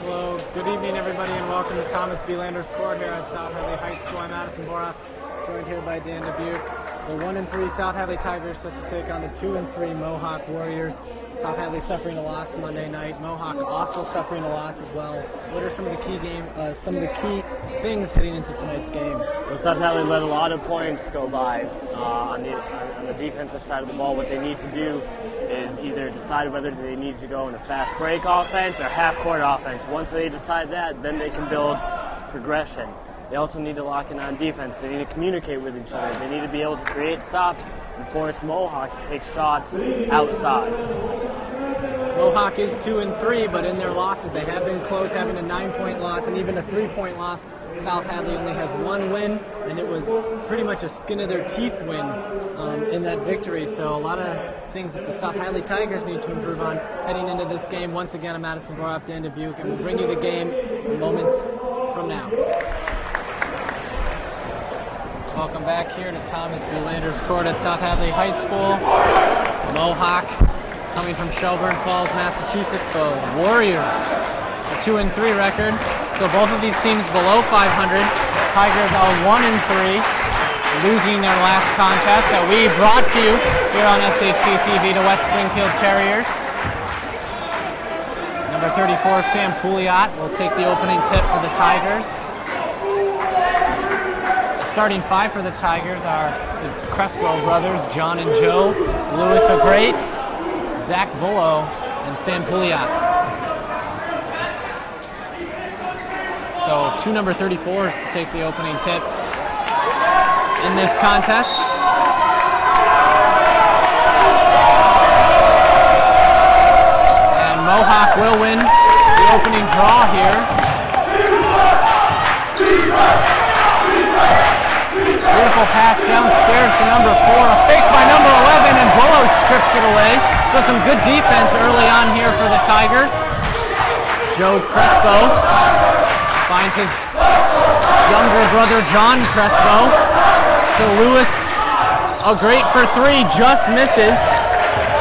Hello, good evening everybody, and welcome to Thomas B. Landers Court here at South Hadley High School. I'm Addison Boroff, joined here by Dan Dubuc. The 1-3 South Hadley Tigers set to take on the 2-3 Mohawk Warriors. South Hadley suffering a loss Monday night. Mohawk also suffering a loss as well. What are some of the key things heading into tonight's game? Well, South Hadley let a lot of points go by on the defensive side of the ball. What they need to do is either decide whether they need to go in a fast break offense or half-court offense. Once they decide that, then they can build progression. They also need to lock in on defense. They need to communicate with each other. They need to be able to create stops and force Mohawk to take shots outside. Mohawk is 2-3, but in their losses, they have been close, having a 9-point loss and even a 3-point loss. South Hadley only has one win, and it was pretty much a skin-of-their-teeth win in that victory. So a lot of things that the South Hadley Tigers need to improve on heading into this game. Once again, I'm Addison Boroff, Dan Dubuc, and we'll bring you the game moments from now. Welcome back here to Thomas B. Landers Court at South Hadley High School. Mohawk coming from Shelburne Falls, Massachusetts. The Warriors, a 2-3 record. So both of these teams below 500. Tigers are 1-3, losing their last contest that we brought to you here on SHC TV, the West Springfield Terriers. Number 34, Sam Pouliot, will take the opening tip for the Tigers. Starting five for the Tigers are the Crespo brothers, John and Joe, Lewis O'Great, Zach Bullo, and Sam Pouliot. So two number 34s to take the opening tip in this contest. And Mohawk will win the opening draw here. Beautiful pass downstairs to number 4. A fake by number 11, and Bullo strips it away. So some good defense early on here for the Tigers. Joe Crespo finds his younger brother John Crespo to Lewis. O'Great for 3, just misses.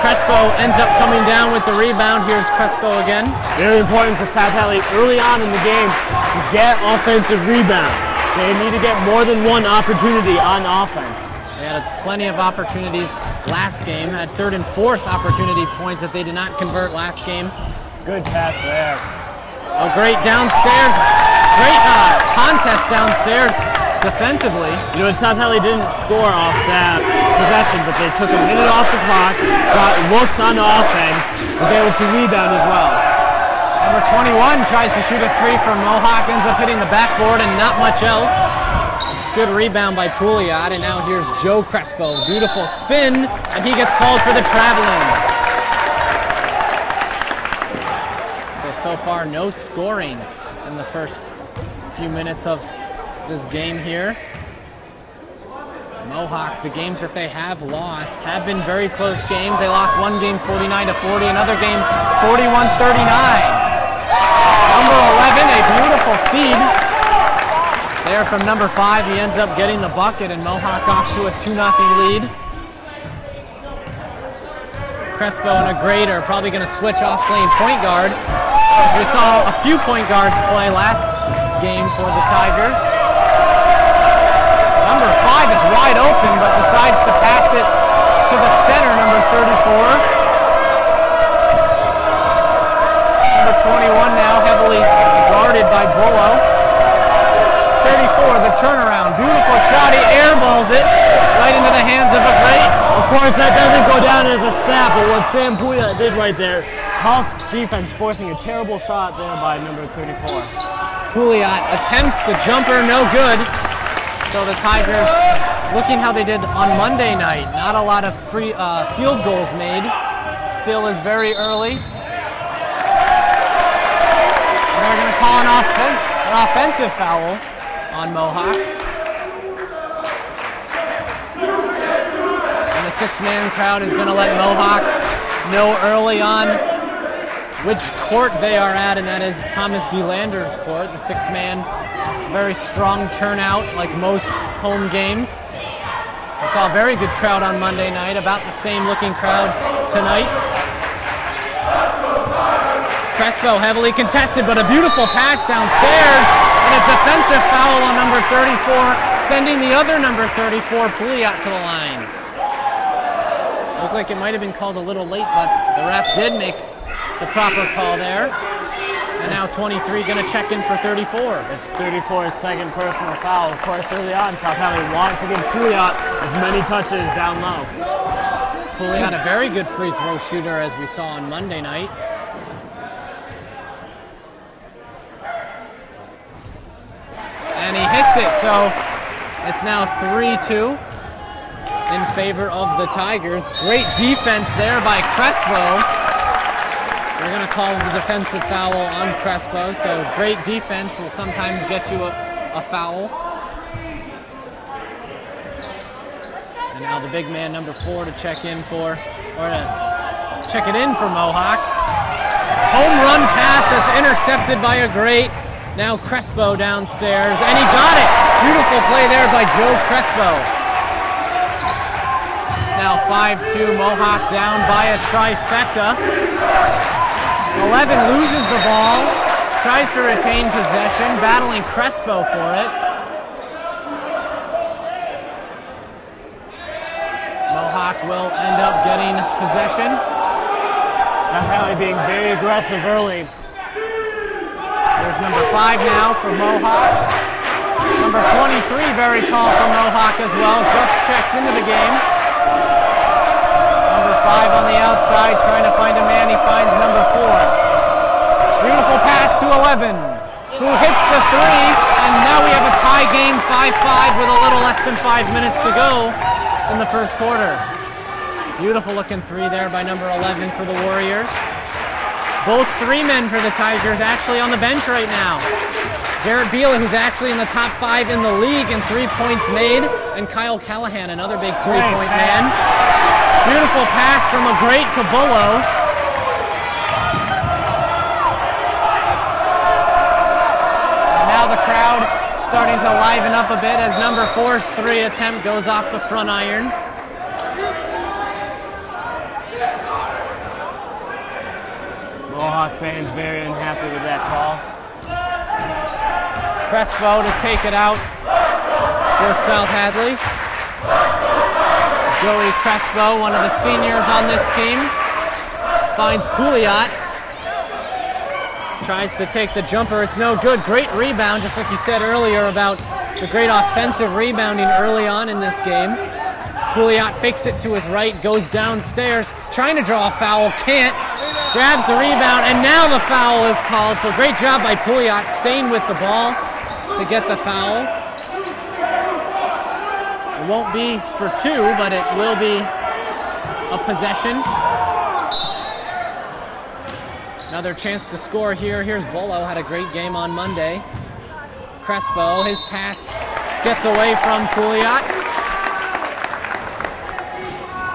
Crespo ends up coming down with the rebound. Here's Crespo again. Very important for South Hadley early on in the game to get offensive rebounds. They need to get more than one opportunity on offense. They had plenty of opportunities last game. Had third and fourth opportunity points that they did not convert last game. Good pass there. O'Great downstairs. Great contest downstairs defensively. You know, South Hadley didn't score off that possession, but they took a minute off the clock, got looks on offense, was able to rebound as well. Number 21 tries to shoot a 3 from Mohawk, ends up hitting the backboard and not much else. Good rebound by Pouliot, and now here's Joe Crespo. Beautiful spin, and he gets called for the traveling. So far, no scoring in the first few minutes of this game here. Mohawk, the games that they have lost have been very close games. They lost one game 49-40, another game 41-39. Number 11, a beautiful feed there from number 5. He ends up getting the bucket, and Mohawk off to a 2-0 lead. Crespo and O'Great are probably going to switch off playing point guard, as we saw a few point guards play last game for the Tigers. Number 5 is wide open, but decides to pass it to the center, number 34. Number 21 now heavily guarded by Bullo. 34, the turnaround. Beautiful shot. He airballs it right into the hands of O'Great. Of course, that doesn't go down as a stat, but what Sam Pouliot did right there, tough defense, forcing a terrible shot there by number 34. Pouliot attempts the jumper, no good. So the Tigers, looking how they did on Monday night, not a lot of free field goals made. Still is very early. They're going to call an offensive foul on Mohawk. And the 6-man crowd is going to let Mohawk know early on which court they are at, and that is Thomas B. Landers Court, the 6-man. Very strong turnout, like most home games. We saw a very good crowd on Monday night, about the same looking crowd tonight. Crespo heavily contested, but a beautiful pass downstairs, and a defensive foul on number 34, sending the other number 34, Pouliot, to the line. Looked like it might have been called a little late, but the ref did make the proper call there. And now 23 going to check in for 34. It's 34's second personal foul. Of course, early on, South Hadley wants to give Pouliot as many touches down low. Pouliot, a very good free throw shooter, as we saw on Monday night. And he hits it, so it's now 3-2 in favor of the Tigers. Great defense there by Crespo. They're going to call the defensive foul on Crespo, so great defense will sometimes get you a foul. And now the big man, number 4, to check in for, or to check it in for Mohawk. Home run pass that's intercepted by a great, now Crespo downstairs, and he got it! Beautiful play there by Joe Crespo. It's now 5-2, Mohawk down by a trifecta. 11 loses the ball, tries to retain possession, battling Crespo for it. Mohawk will end up getting possession. South Hadley being very aggressive early. There's number 5 now for Mohawk. Number 23, very tall for Mohawk as well, just checked into the game. Number 5 on the outside, trying to find a man. He finds number 4. Beautiful pass to 11, who hits the 3, and now we have a tie game, 5-5, with a little less than 5 minutes to go in the first quarter. Beautiful looking 3 there by number 11 for the Warriors. Both 3 men for the Tigers actually on the bench right now. Garrett Beal, who's actually in the top 5 in the league in 3 points made, and Kyle Callahan, another big 3-point man. Beautiful pass from a great to Bullo. And now the crowd starting to liven up a bit as number 4's 3 attempt goes off the front iron. Mohawk fans very unhappy with that call. Crespo to take it out for South Hadley. Joey Crespo, one of the seniors on this team, finds Pouliot. Tries to take the jumper, it's no good. Great rebound, just like you said earlier about the great offensive rebounding early on in this game. Pouliot fakes it to his right, goes downstairs, trying to draw a foul, can't. Grabs the rebound, and now the foul is called. So great job by Pouliot staying with the ball to get the foul. It won't be for 2, but it will be a possession. Another chance to score here. Here's Bullo, had a great game on Monday. Crespo, his pass gets away from Pouliot.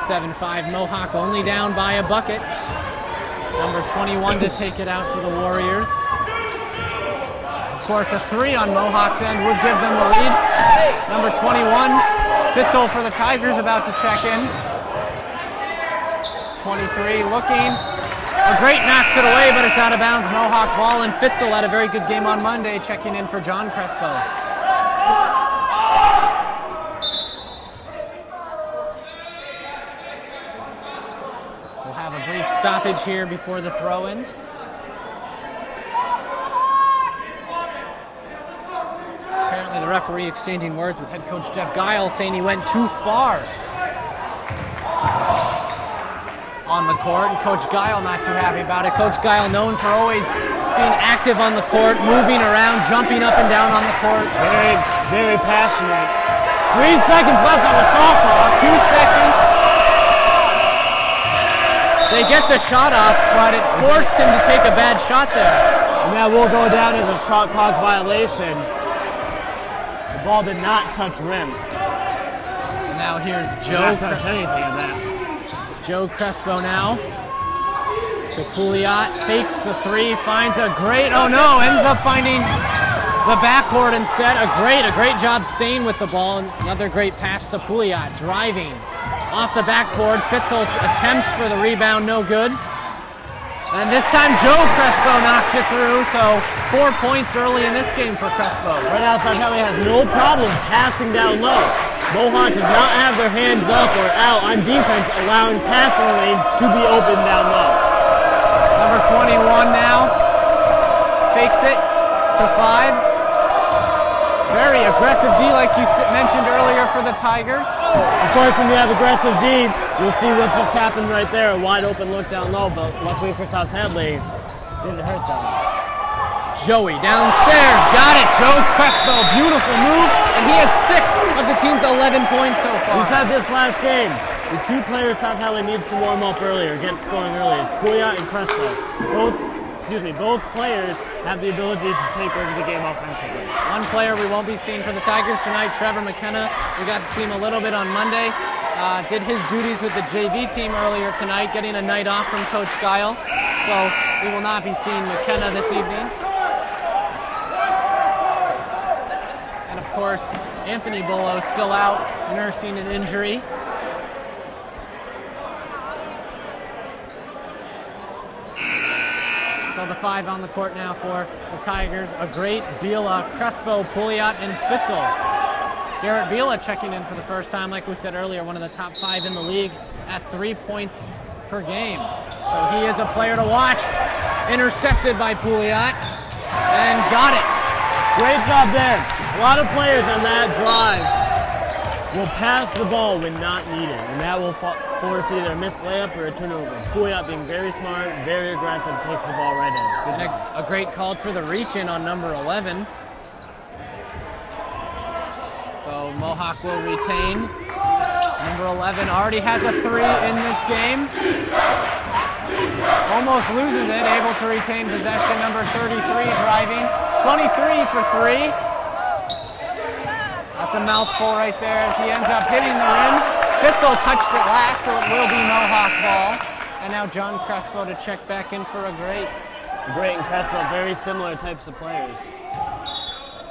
7-5, Mohawk only down by a bucket. Number 21 to take it out for the Warriors. Of course, a 3 on Mohawk's end would give them the lead. Number 21, Fitzel for the Tigers, about to check in. 23 looking. A great knocks it away, but it's out of bounds. Mohawk ball, and Fitzel had a very good game on Monday, checking in for John Crespo. We'll have a brief stoppage here before the throw-in. Apparently the referee exchanging words with head coach Jeff Guile, saying he went too far on the court, and Coach Guile not too happy about it. Coach Guile known for always being active on the court, moving around, jumping up and down on the court. Very, very passionate. 3 seconds left on the shot clock. 2 seconds. They get the shot off, but it forced him to take a bad shot there. And that will go down as a shot clock violation. The ball did not touch rim. And now here's Joe. Did not touch anything of that. Joe Crespo now to Pouliot, fakes the 3, finds a great, oh no, ends up finding the backcourt instead. A great job staying with the ball. Another great pass to Pouliot, driving off the backboard. Fitzel attempts for the rebound, no good. And this time Joe Crespo knocks you through, so 4 points early in this game for Crespo. Right now, South Hadley has no problem passing down low. Mohawk does not have their hands up or out on defense, allowing passing lanes to be open down low. Number 21 now fakes it to 5. Very aggressive D, like you mentioned earlier for the Tigers. Of course, when you have aggressive D, you'll see what just happened right there. A wide open look down low, but luckily for South Hadley, didn't hurt them. Joey downstairs, got it. Joe Crespo, beautiful move, and he has 6 of the team's 11 points so far. We said this last game. The 2 players South Hadley needs to warm up earlier, get scoring early, is Pouillat and Crespo. Both players have the ability to take over the game offensively. One player we won't be seeing for the Tigers tonight, Trevor McKenna. We got to see him a little bit on Monday. Did his duties with the JV team earlier tonight, getting a night off from Coach Guile. So we will not be seeing McKenna this evening. And of course, Anthony Bolo still out, nursing an injury. So the 5 on the court now for the Tigers. A great Bila, Crespo, Pouillat, and Fitzel. Garrett Bila checking in for the first time, like we said earlier, one of the top 5 in the league at 3 points per game. So he is a player to watch. Intercepted by Pouillat and got it. Great job there. A lot of players on that drive will pass the ball when not needed, and that will force either a missed layup or a turnover. Pouillat being very smart, very aggressive, takes the ball right in. Good job. A great call for the reach-in on number 11. So Mohawk will retain. Number 11 already has a 3 in this game. Almost loses it, able to retain possession. Number 33 driving. 23 for 3. That's a mouthful right there as he ends up hitting the rim. Fitzel touched it last, so it will be Mohawk ball. And now John Crespo to check back in for a great. Great and Crespo, very similar types of players.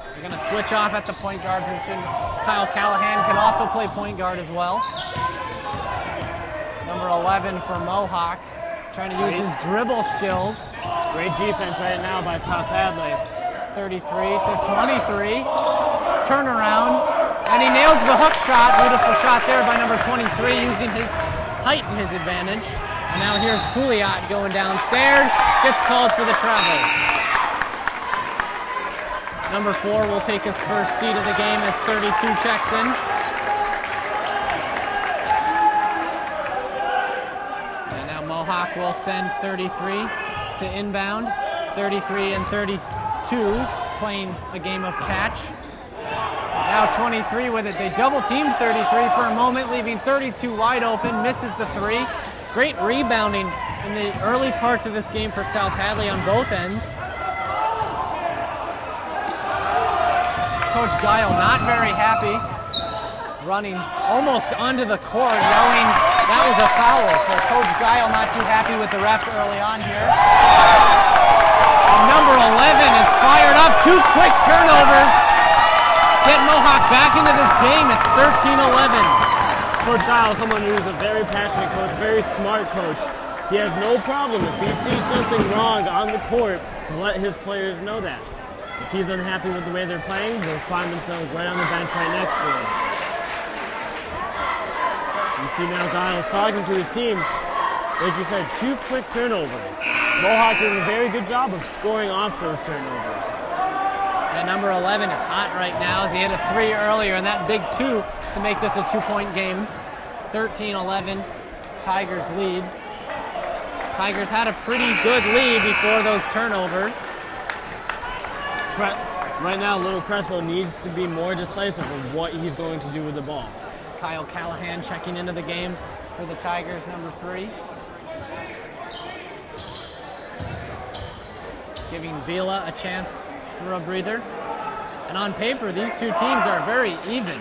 They're going to switch off at the point guard position. Kyle Callahan can also play point guard as well. Number 11 for Mohawk, trying to use his dribble skills. Great defense right now by South Hadley. 33 to 23. Turnaround, and he nails the hook shot. Beautiful shot there by number 23, using his height to his advantage. And now here's Pouillat going downstairs, gets called for the travel. Number 4 will take his first seat of the game as 32 checks in. And now Mohawk will send 33 to inbound. 33 and 32 playing a game of catch. Now 23 with it. They double teamed 33 for a moment, leaving 32 wide open, misses the 3. Great rebounding in the early parts of this game for South Hadley on both ends. Coach Guile not very happy, running almost onto the court, yelling that was a foul. So Coach Guile not too happy with the refs early on here. And number 11 is fired up. 2 quick turnovers. Get Mohawk back into this game. It's 13-11. Coach Guile, someone who's a very passionate coach, very smart coach. He has no problem if he sees something wrong on the court to let his players know that. If he's unhappy with the way they're playing, they'll find themselves right on the bench right next to him. You see now Guile's talking to his team. Like you said, 2 quick turnovers. Mohawk doing a very good job of scoring off those turnovers. And number 11 is hot right now as he hit a 3 earlier, and that big 2 to make this a 2-point game. 13-11, Tigers lead. Tigers had a pretty good lead before those turnovers. Right now, Little Crespo needs to be more decisive of what he's going to do with the ball. Kyle Callahan checking into the game for the Tigers, number 3. Giving Bila a chance for a breather. And on paper, these 2 teams are very even.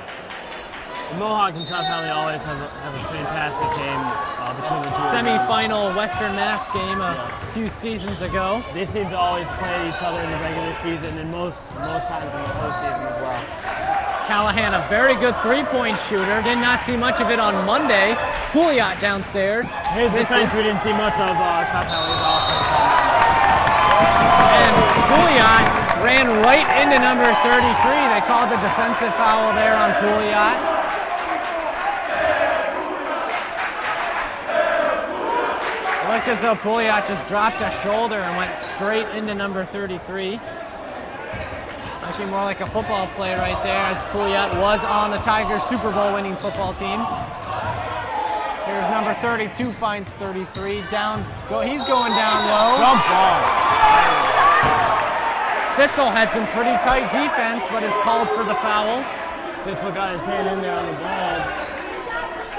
Mohawk and South Hadley always have a fantastic game between the 2 of them. Semi-final Western Mass game a few seasons ago. They seem to always play each other in the regular season and most times in the postseason as well. Callahan, a very good 3-point shooter. Did not see much of it on Monday. Pouillat downstairs. His defense, we didn't see much of South Hadley's offense. Callahan right into number 33. They called the defensive foul there on Pouliot. It looked as though Pouliot just dropped a shoulder and went straight into number 33. Looking more like a football play right there, as Pouliot was on the Tigers' Super Bowl winning football team. Here's number 32 finds 33. He's going down low. Jump ball. Fitzel had some pretty tight defense, but is called for the foul. Fitzel got his hand in there on the ball.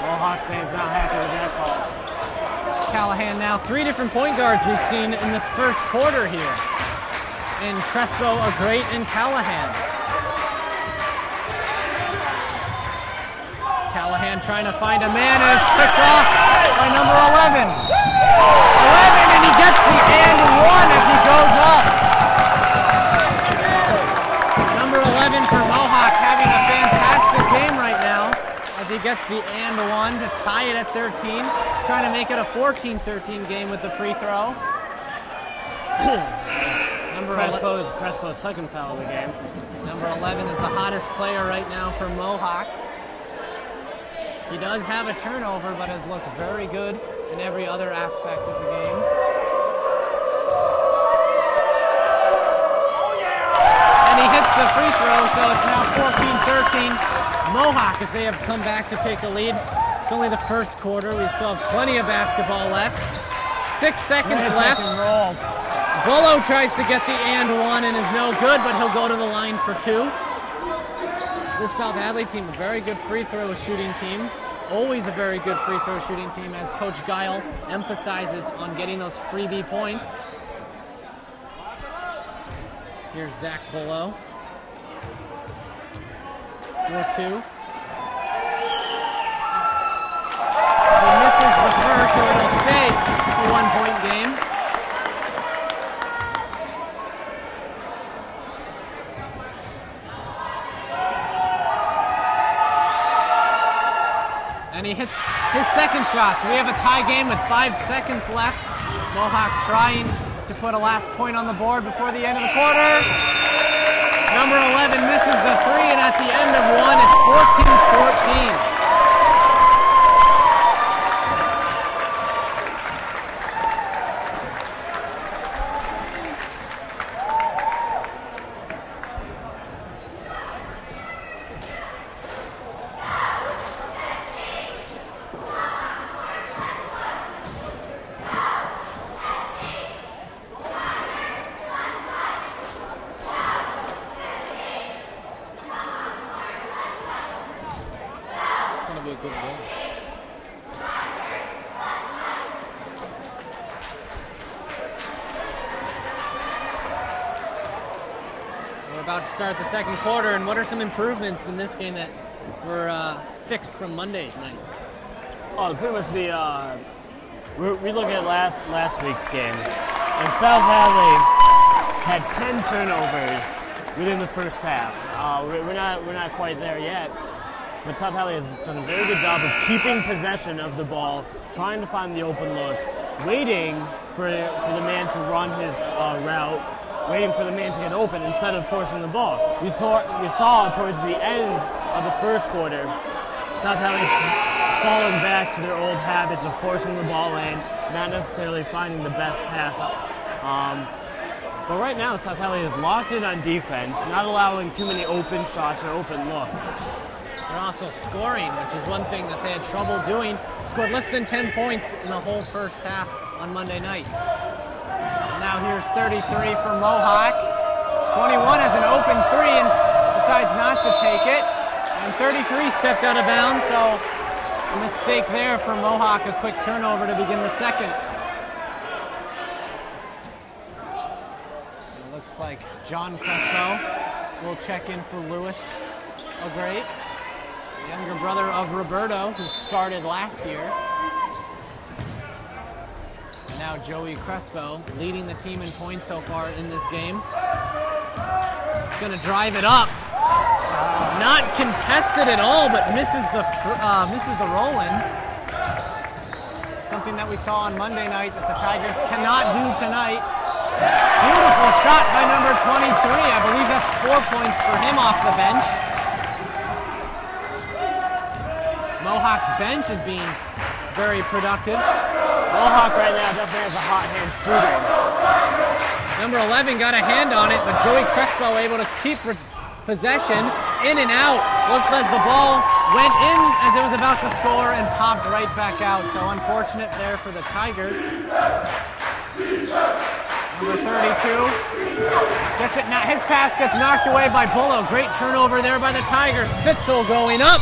Mohawk fans not happy with that call. Callahan now 3 different point guards we've seen in this first quarter here. And Crespo, a great, and Callahan. Callahan trying to find a man, and it's picked off by number 11. 11, and he gets the and one as he goes up. Number 11 for Mohawk having a fantastic game right now as he gets the and one to tie it at 13. Trying to make it a 14-13 game with the free throw. Crespo's second foul of the game. Number 11 is the hottest player right now for Mohawk. He does have a turnover, but has looked very good in every other aspect of the game. And he hits the free throw, so it's now 14-13 Mohawk as they have come back to take the lead. It's only the first quarter. We still have plenty of basketball left. 6 seconds left. Bolo tries to get the and one and is no good, but he'll go to the line for 2. This South Hadley team, a very good free throw shooting team. Always a very good free throw shooting team, as Coach Guile emphasizes on getting those freebie points. Here's Zach Bolo. 4-2. He misses the first, so it'll stay a 1-point game. And he hits his second shot, so we have a tie game with 5 seconds left. Mohawk trying to put a last point on the board before the end of the quarter. Number 11 misses the 3, and at the end of 1, it's 14-14. About to start the second quarter, and what are some improvements in this game that were fixed from Monday night? Oh, pretty much we look at last week's game, and South Hadley had 10 turnovers within the first half. We're not quite there yet, but South Hadley has done a very good job of keeping possession of the ball, trying to find the open look, waiting for the man to run his route, waiting for the man to get open instead of forcing the ball. We saw towards the end of the first quarter, South Hadley's fallen back to their old habits of forcing the ball in, not necessarily finding the best pass. But right now, South Hadley is locked in on defense, not allowing too many open shots or open looks. They're also scoring, which is one thing that they had trouble doing. Scored less than 10 points in the whole first half on Monday night. Now here's 33 for Mohawk. 21 has an open 3 and decides not to take it. And 33 stepped out of bounds, so a mistake there for Mohawk, a quick turnover to begin the second. It looks like John Crespo will check in for Lewis O'Great, the younger brother of Roberto, who started last year. Now Joey Crespo leading the team in points so far in this game. He's going to drive it up. Not contested at all, but misses the roll-in. Something that we saw on Monday night that the Tigers cannot do tonight. Beautiful shot by number 23. I believe that's 4 points for him off the bench. Mohawk's bench is being very productive. Mohawk right now definitely has a hot hand shooting. Number 11 got a hand on it, but Joey Crespo able to keep possession. In and out. Looked as the ball went in as it was about to score and popped right back out. So unfortunate there for the Tigers. Number 32 gets it. Now his pass gets knocked away by Bullo. Great turnover there by the Tigers. Fitzel going up.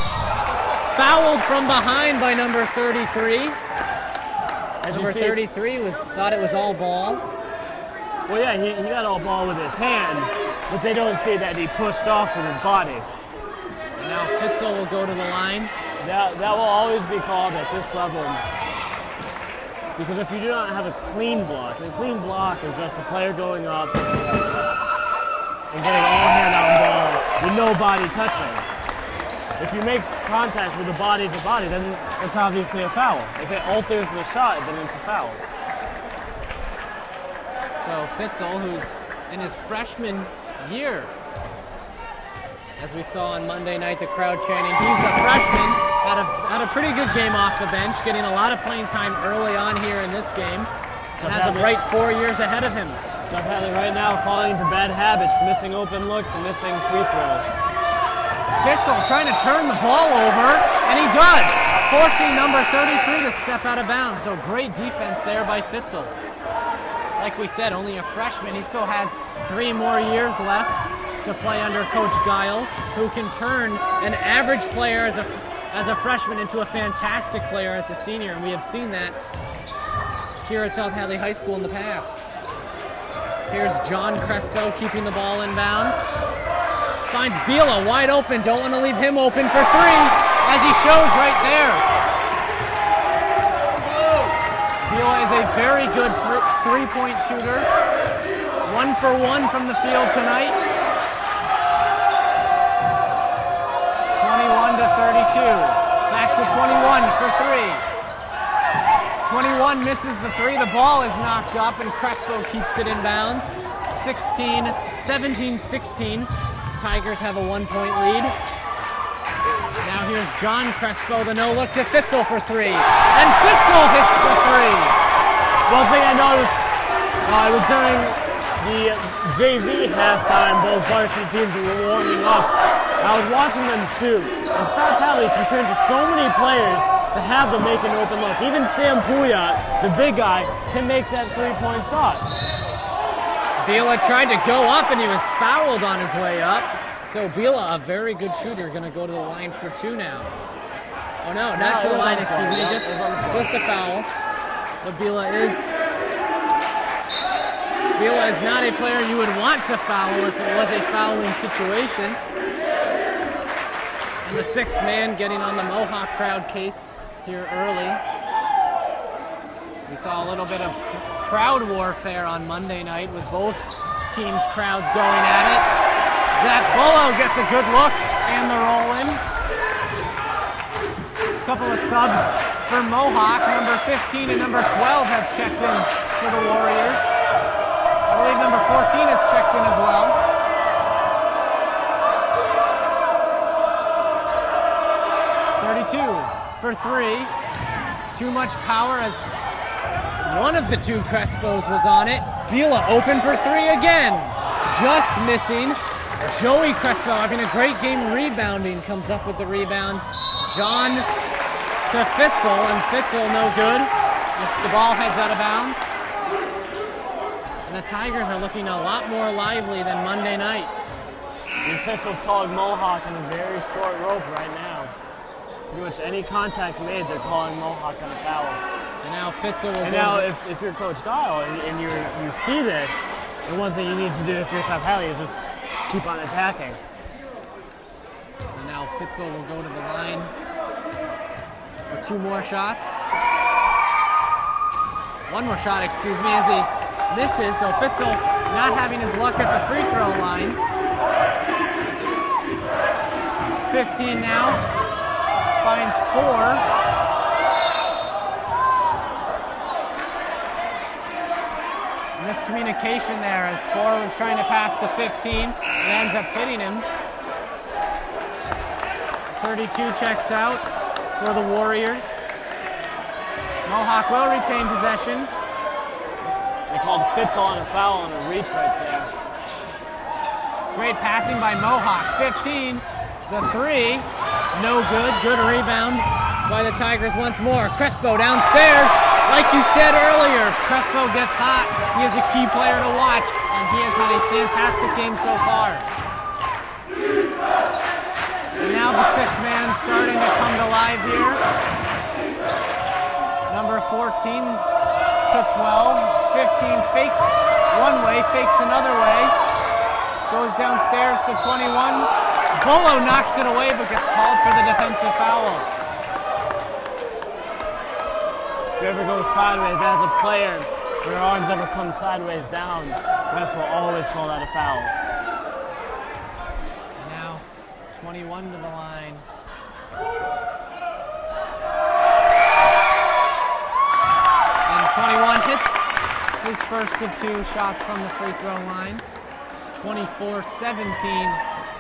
Fouled from behind by number 33. Number 33 thought it was all ball. Well, yeah, he got all ball with his hand, but they don't see that he pushed off with his body. And now Fitzel will go to the line. That will always be called at this level, because if you do not have a clean block, and a clean block is just the player going up and getting all hand on ball with no body touching. If you make contact with the body to body, then it's obviously a foul. If it alters the shot, then it's a foul. So Fitzel, who's in his freshman year, as we saw on Monday night, the crowd chanting, he's a freshman, had a pretty good game off the bench, getting a lot of playing time early on here in this game, and has a bright 4 years ahead of him. Jeff Hadley right now falling into bad habits, missing open looks and missing free throws. Fitzel trying to turn the ball over, and he does, forcing number 33 to step out of bounds. So great defense there by Fitzel. Like we said, only a freshman. He still has 3 more years left to play under Coach Guile, who can turn an average player as a freshman into a fantastic player as a senior, and we have seen that here at South Hadley High School in the past. Here's John Crespo keeping the ball in bounds. Finds Bila wide open, don't want to leave him open for 3, as he shows right there. Bila is a very good three-point shooter. 1 for 1 from the field tonight. 21 to 32. Back to 21 for 3. 21 misses the 3. The ball is knocked up and Crespo keeps it in bounds. 17-16. Tigers have a 1-point lead. Now here's John Crespo, the no-look to Fitzel for 3. And Fitzel hits the 3. One thing I noticed, it was during the JV halftime, both varsity teams were warming up. I was watching them shoot, and South Hadley can turn to so many players to have them make an open look. Even Sam Puyat, the big guy, can make that 3-point shot. Bila tried to go up, and he was fouled on his way up. So Bila, a very good shooter, going to go to the line for 2 now. Oh no, not to the line, excuse me, just a foul. But Bila is not a player you would want to foul if it was a fouling situation. And the 6th man getting on the Mohawk crowd case here early. We saw a little bit of crowd warfare on Monday night with both teams' crowds going at it. Zach Bullo gets a good look and the roll in. A couple of subs for Mohawk. Number 15 and number 12 have checked in for the Warriors. I believe number 14 has checked in as well. For 3. Too much power as one of the 2 Crespos was on it. Bila open for 3 again. Just missing. Joey Crespo having a great game rebounding. Comes up with the rebound. John to Fitzel, and Fitzel no good. If the ball heads out of bounds. And the Tigers are looking a lot more lively than Monday night. The officials calling Mohawk in a very short rope right now. Pretty much any contact made, they're calling Mohawk on a foul. And now Fitzel will And now if you're Coach Guile and you see this, the one thing you need to do if you're South Hadley is just keep on attacking. And now Fitzel will go to the line for 2 more shots. 1 more shot, excuse me, as he misses. So Fitzel not having his luck at the free throw line. 15 now. Finds 4. Miscommunication there as 4 was trying to pass to 15 and ends up hitting him. 32 checks out for the Warriors. Mohawk will retain possession. They called Fitzel on a foul on a reach right there. Great passing by Mohawk. 15, the 3, no good. Good rebound by the Tigers once more. Crespo downstairs. Like you said earlier, Crespo gets hot. He is a key player to watch, and he has had a fantastic game so far. And now the 6th man starting to come to life here. Number 14 to 12. 15 fakes one way, fakes another way. Goes downstairs to 21. Bolo knocks it away, but gets called for the defensive foul. If you ever go sideways as a player, if your arms ever come sideways down, refs will always call that a foul. And now 21 to the line. And 21 hits his first of 2 shots from the free throw line. 24-17,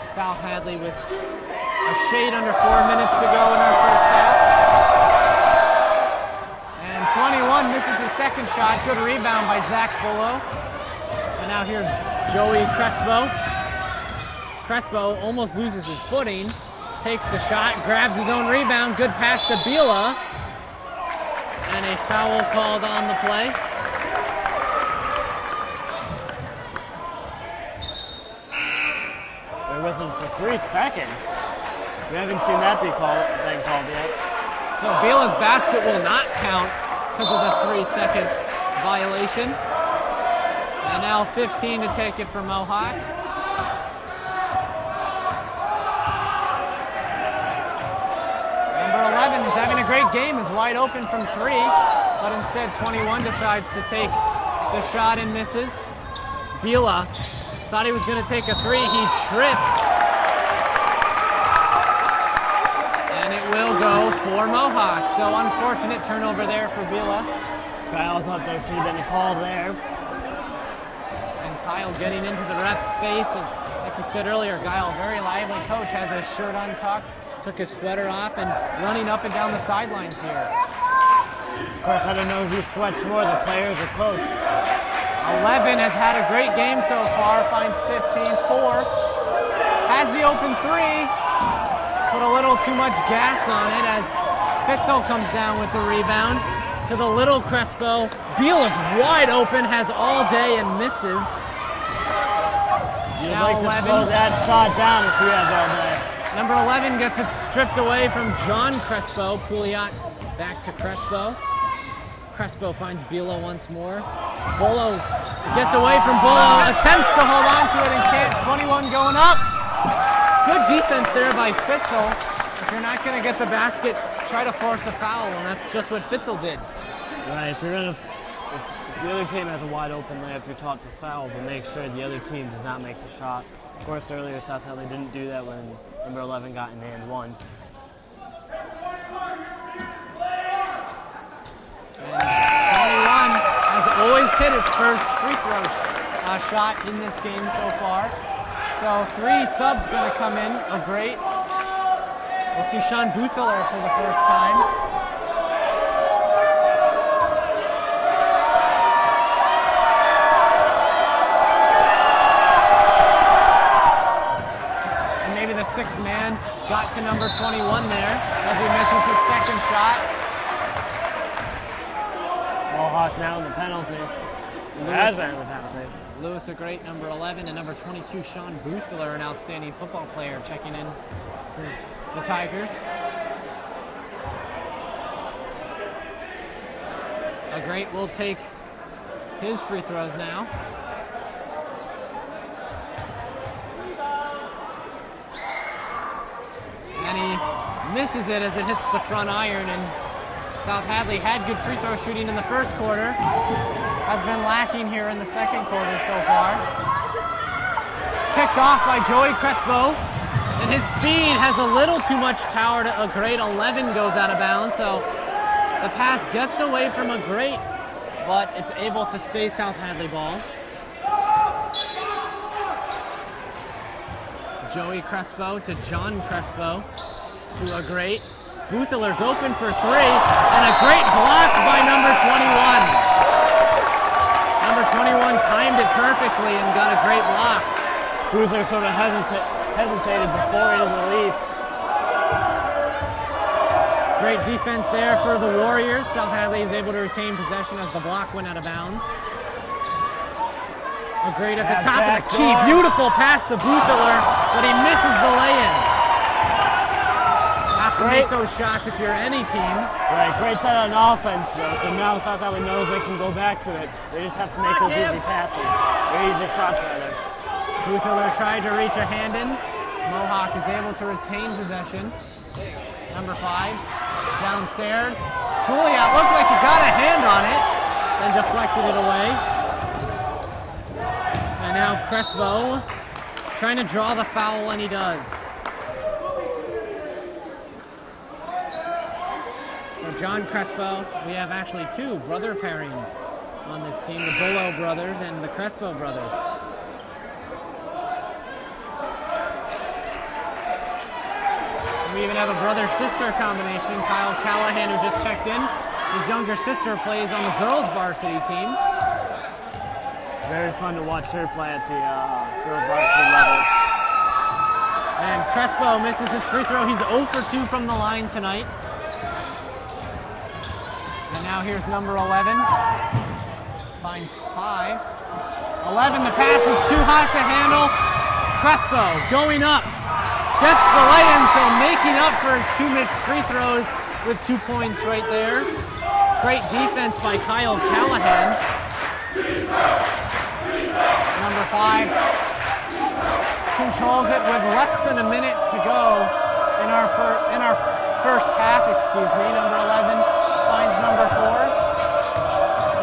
South Hadley with a shade under 4 minutes to go in our first half. 21 misses his second shot. Good rebound by Zach Bolo. And now here's Joey Crespo. Crespo almost loses his footing. Takes the shot, grabs his own rebound. Good pass to Bila. And a foul called on the play. They're whistling for 3 seconds. We haven't seen that being called yet. So Bila's basket will not count because of the 3-second violation. And now 15 to take it for Mohawk. Number 11 is having a great game, is wide open from 3, but instead 21 decides to take the shot and misses. Bila thought he was going to take a 3, he trips. Will go for Mohawk. So unfortunate turnover there for Bila. Kyle thought there should have been a call there. And Kyle getting into the ref's face. As, like you said earlier, Kyle, very lively coach, has his shirt untucked, took his sweater off, and running up and down the sidelines here. Of course, I don't know who sweats more, the players or coach. 11 has had a great game so far, finds 15-4. Has the open 3. Put a little too much gas on it as Fitzel comes down with the rebound to the little Crespo. Biela's wide open, has all day and misses. You'd like to slow that shot down if he has all day. Number 11 gets it stripped away from John Crespo. Pouliot back to Crespo. Crespo finds Bila once more. Bolo gets away from Bolo, attempts to hold on to it and can't. 21 going up. Good defense there by Fitzel. If you're not going to get the basket, try to force a foul, and that's just what Fitzel did. Right, if the other team has a wide open layup, you're taught to foul, but make sure the other team does not make the shot. Of course, earlier South Hadley didn't do that when number 11 got in and won. And 21 has always hit his first free throw shot in this game so far. So 3 subs going to come in. Oh, great. We'll see Sean Boothiller for the first time. And maybe the 6th man got to number 21 there as he misses his second shot. Mohawk now in the penalty. Has been in the penalty. Lewis, a great number 11, and number 22, Sean Boothiller, an outstanding football player, checking in for the Tigers. A great will take his free throws now. And he misses it as it hits the front iron, and South Hadley had good free throw shooting in the first quarter. Has been lacking here in the second quarter so far. Picked off by Joey Crespo, and his speed has a little too much power to a great 11 goes out of bounds, so the pass gets away from a great, but it's able to stay South Hadley ball. Joey Crespo to John Crespo to a great. Boothler's open for three, and a great block by number 21. Number 21 timed it perfectly and got a great block. Boothler sort of hesitated before he released. Great defense there for the Warriors. South Hadley is able to retain possession as the block went out of bounds. A great at the top of the key. Beautiful pass to Boothler, but he misses the lay-in. Have to make those shots if you're any team. Right, great set on offense though, so now South Hadley knows they can go back to it. They just have to make those easy passes, or easy shots rather. Boothler tried to reach a hand in. Mohawk is able to retain possession. Number 5, downstairs. Pouliot looked like he got a hand on it and deflected it away. And now Crespo trying to draw the foul, and he does. So John Crespo, we have actually 2 brother pairings on this team, the Bullo brothers and the Crespo brothers. We even have a brother-sister combination. Kyle Callahan, who just checked in, his younger sister plays on the girls' varsity team. Very fun to watch her play at the girls' varsity level. And Crespo misses his free throw. He's 0 for 2 from the line tonight. And now here's number 11. Finds 5. 11, the pass is too hot to handle. Crespo going up. Gets the lay-in, so making up for his 2 missed free throws with 2 points right there. Great defense by Kyle Callahan. Number 5 controls it with less than a minute to go in our first half. Number 11 finds number 4.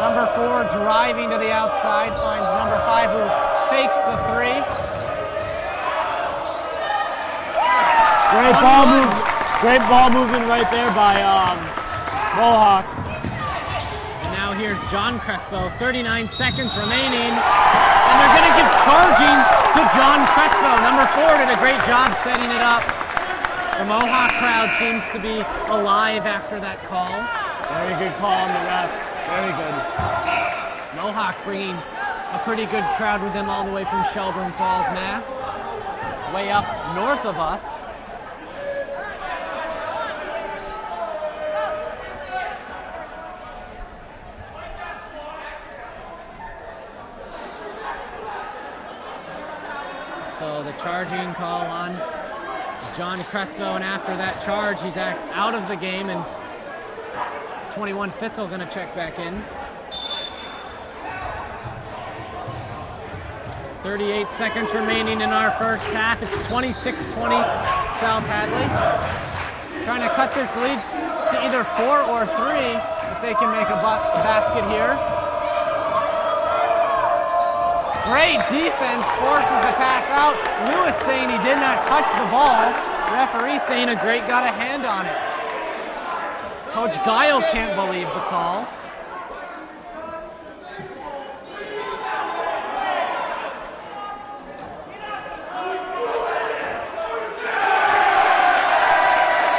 Number 4 driving to the outside finds number 5, who fakes the 3. Great ball movement right there by Mohawk. And now here's John Crespo, 39 seconds remaining. And they're going to give charging to John Crespo. Number 4 did a great job setting it up. The Mohawk crowd seems to be alive after that call. Very good call on the ref. Very good. Mohawk bringing a pretty good crowd with them all the way from Shelburne Falls, Mass. Way up north of us. So the charging call on John Crespo, and after that charge, he's out of the game, and 21 Fitzel going to check back in. 38 seconds remaining in our first half. It's 26-20 South Hadley. Trying to cut this lead to either 4 or 3 if they can make a basket here. Great defense, forces the pass out. Lewis saying he did not touch the ball. Referee saying a great got a hand on it. Coach Guile can't believe the call.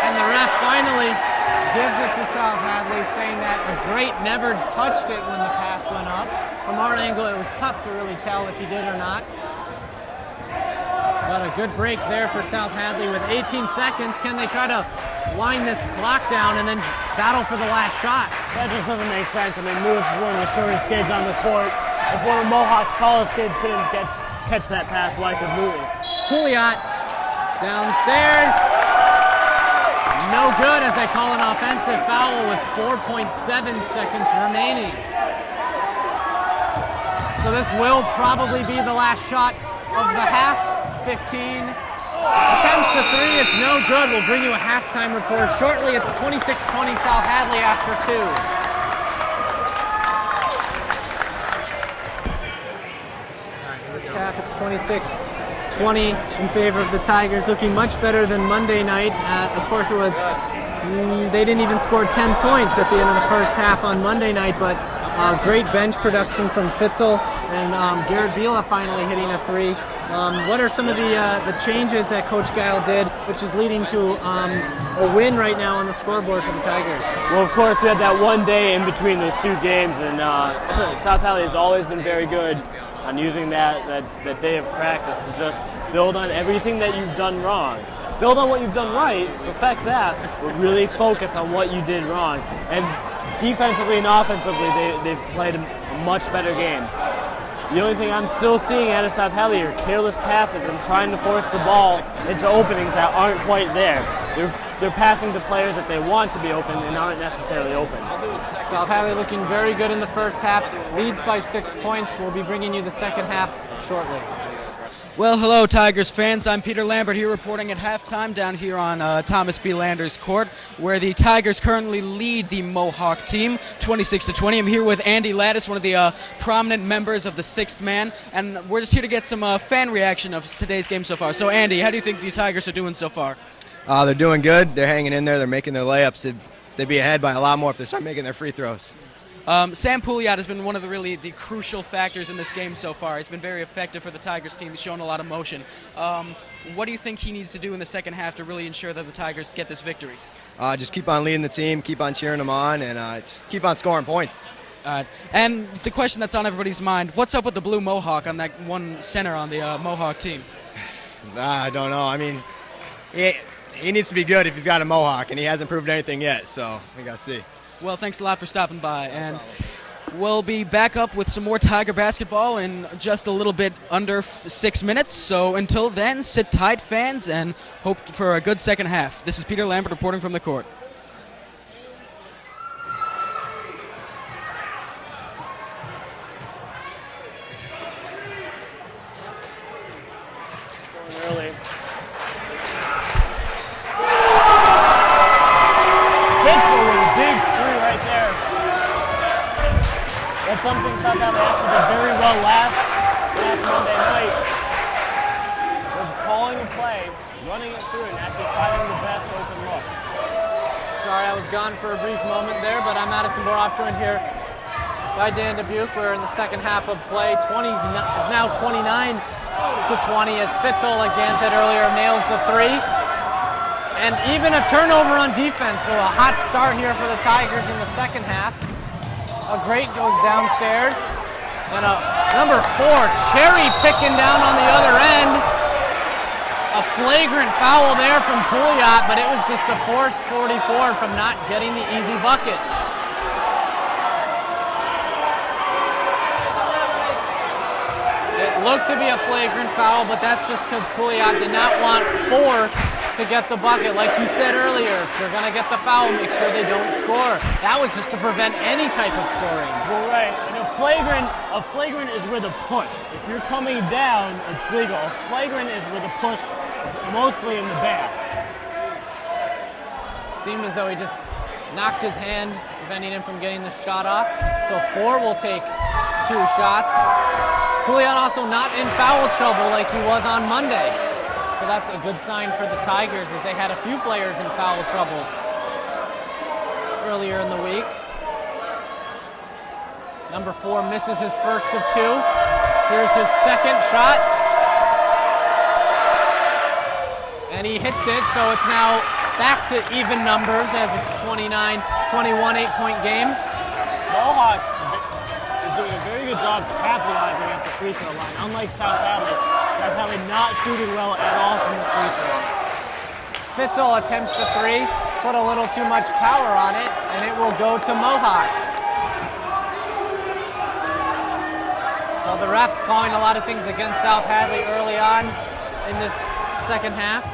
And the ref finally gives it to South Hadley, saying that a great never touched it when the pass went up. From our angle, it was tough to really tell if he did or not. But a good break there for South Hadley with 18 seconds. Can they try to wind this clock down and then battle for the last shot? That just doesn't make sense. I mean, Lewis is one of the shortest kids on the court. If one of Mohawk's tallest kids couldn't catch that pass, why could Louis? Pouliot downstairs. No good, as they call an offensive foul with 4.7 seconds remaining. So this will probably be the last shot of the half. 15 attempts to 3, it's no good. We'll bring you a halftime report shortly. It's 26-20 South Hadley after 2. All right, first half, it's 26-20 in favor of the Tigers, looking much better than Monday night. Of course, it was they didn't even score 10 points at the end of the first half on Monday night, but Great bench production from Fitzel, and Garrett Bila finally hitting a 3. What are some of the changes that Coach Geil did, which is leading to a win right now on the scoreboard for the Tigers? Well, of course, we had that one day in between those two games, and South Hadley has always been very good on using that day of practice to just build on everything that you've done wrong. Build on what you've done right, perfect that, but really focus on what you did wrong. And defensively and offensively, they've played a much better game. The only thing I'm still seeing out of South Hadley are careless passes and trying to force the ball into openings that aren't quite there. They're passing to players that they want to be open and aren't necessarily open. South Hadley looking very good in the first half, leads by 6 points. We'll be bringing you the second half shortly. Well, hello, Tigers fans. I'm Peter Lambert here reporting at halftime down here on Thomas B. Landers Court, where the Tigers currently lead the Mohawk team 26-20. I'm here with Andy Lattis, one of the prominent members of the Sixth Man, and we're just here to get some fan reaction of today's game so far. So, Andy, how do you think the Tigers are doing so far? They're doing good. They're hanging in there. They're making their layups. They'd be ahead by a lot more if they start making their free throws. Sam Pouliot has been one of the crucial factors in this game so far. He's been very effective for the Tigers team. He's shown a lot of motion. What do you think he needs to do in the second half to really ensure that the Tigers get this victory? Just keep on leading the team, keep on cheering them on, and just keep on scoring points. And the question that's on everybody's mind, what's up with the blue Mohawk on that one center on the Mohawk team? I don't know. I mean, he needs to be good if he's got a Mohawk, and he hasn't proved anything yet, so we got to see. Well, thanks a lot for stopping by, and we'll be back up with some more Tiger basketball in just a little bit under 6 minutes. So until then, sit tight, fans, and hope for a good second half. This is Peter Lambert reporting from the court. Early. That's something South Hadley actually did very well last Monday night. Was calling a play, running it through, and actually finding the best open look. Sorry, I was gone for a brief moment there, but I'm Addison Boroff, joined here by Dan Dubuc. We're in the second half of play. It's now 29-20 as Fitzel, like Dan said earlier, nails the 3. And even a turnover on defense, so a hot start here for the Tigers in the second half. A great goes downstairs, and a number 4 cherry picking down on the other end. A flagrant foul there from Pouliot, but it was just a forced 44 from not getting the easy bucket. It looked to be a flagrant foul, but that's just because Pouliot did not want 4 to get the bucket. Like you said earlier, if they're going to get the foul, make sure they don't score. That was just to prevent any type of scoring. Well, right. And a flagrant is with a push. If you're coming down, it's legal. A flagrant is with a push. It's mostly in the back. Seemed as though he just knocked his hand, preventing him from getting the shot off. So 4 will take 2 shots. Pouliot also not in foul trouble like he was on Monday. So that's a good sign for the Tigers, as they had a few players in foul trouble earlier in the week. Number 4 misses his first of 2. Here's his second shot. And he hits it, so it's now back to even numbers as it's 29-21, 8-point game. Mohawk is doing a very good job capitalizing at the free throw line, unlike South Hadley. South Hadley not shooting well at all from the free throws. Fitzel attempts the 3, put a little too much power on it, and it will go to Mohawk. So the refs calling a lot of things against South Hadley early on in this second half.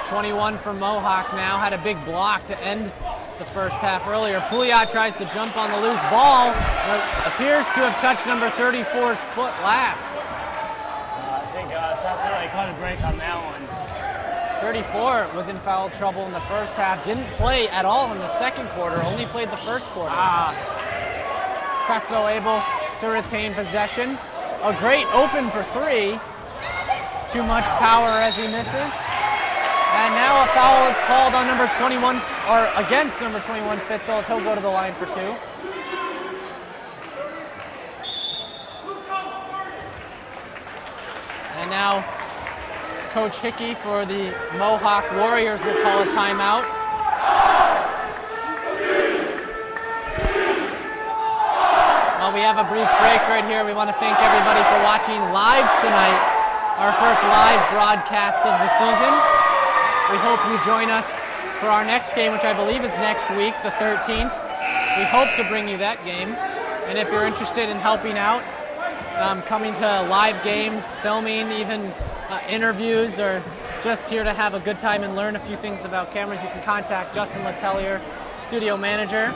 21 for Mohawk now, had a big block to end the first half earlier. Pouliot tries to jump on the loose ball, but appears to have touched number 34's foot last. I think South Hadley caught a break on that one. 34 was in foul trouble in the first half, didn't play at all in the second quarter, only played the first quarter. Crespo able to retain possession. A great open for 3. Too much power as he misses. And now a foul is called on number 21, or against number 21 Fitzel, as he'll go to the line for 2. now Coach Hickey for the Mohawk Warriors will call a timeout. While we have a brief break right here, we want to thank everybody for watching live tonight, our first live broadcast of the season. We hope you join us for our next game, which I believe is next week, the 13th. We hope to bring you that game. And if you're interested in helping out, coming to live games, filming, even interviews, or just here to have a good time and learn a few things about cameras, you can contact Justin Letelier, studio manager,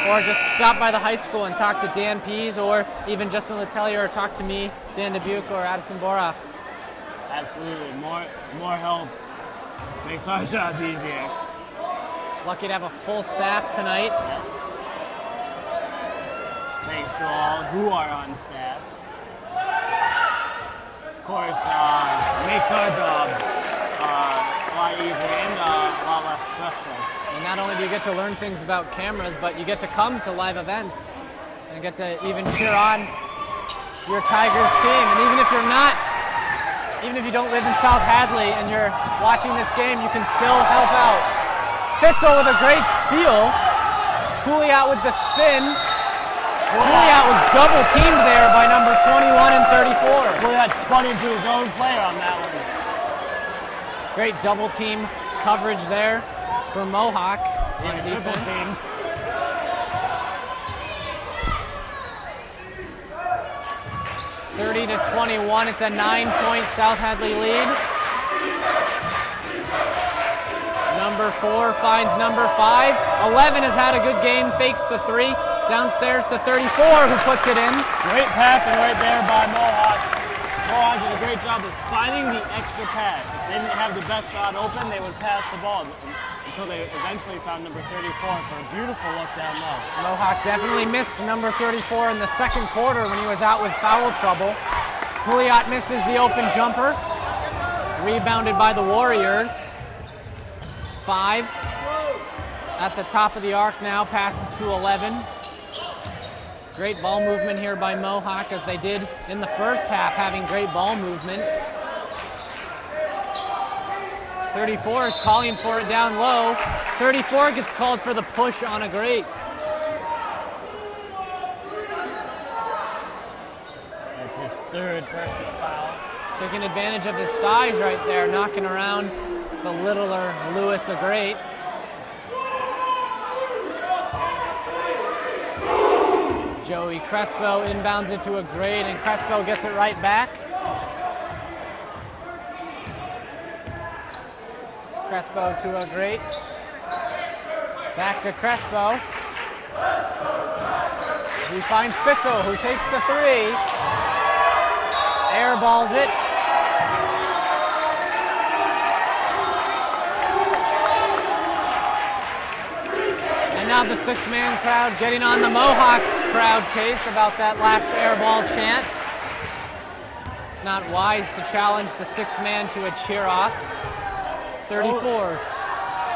or just stop by the high school and talk to Dan Pease, or even Justin Letelier, or talk to me, Dan Dubuc, or Addison Boroff. Absolutely. More help makes our job easier. Lucky to have a full staff tonight. Thanks to all who are on staff. Of course, makes our job a lot easier and a lot less stressful. And not only do you get to learn things about cameras, but you get to come to live events and get to even cheer on your Tigers team. And even if you don't live in South Hadley and you're watching this game, you can still help out. Fitzel with a great steal. Pouliot with the spin. Pouliot was double teamed there by number 21 and 34. Pouliot spun into his own player on that one. Great double team coverage there for Mohawk on Triple defense. teamed. (30-21). It's a 9-point South Hadley lead. Number 4 finds number 5. 11 has had a good game, fakes the 3. Downstairs to 34, who puts it in. Great passing right there by Mohawk. Mohawk did a great job of finding the extra pass. If they didn't have the best shot open, they would pass the ball until they eventually found number 34 for a beautiful look down low. Mohawk definitely missed number 34 in the second quarter when he was out with foul trouble. Pouliot misses the open jumper. Rebounded by the Warriors. 5 at the top of the arc now, passes to 11. Great ball movement here by Mohawk, as they did in the first half, having great ball movement. 34 is calling for it down low. 34 gets called for the push on a great. That's his third personal foul. Taking advantage of his size right there, knocking around the littler Lewis a great. Joey Crespo inbounds it to a great, and Crespo gets it right back. Crespo to a great. Back to Crespo. He finds Fitzel, who takes the 3. Airballs it. Now the 6-man crowd getting on the Mohawks crowd case about that last airball chant. It's not wise to challenge the 6-man to a cheer off. 34.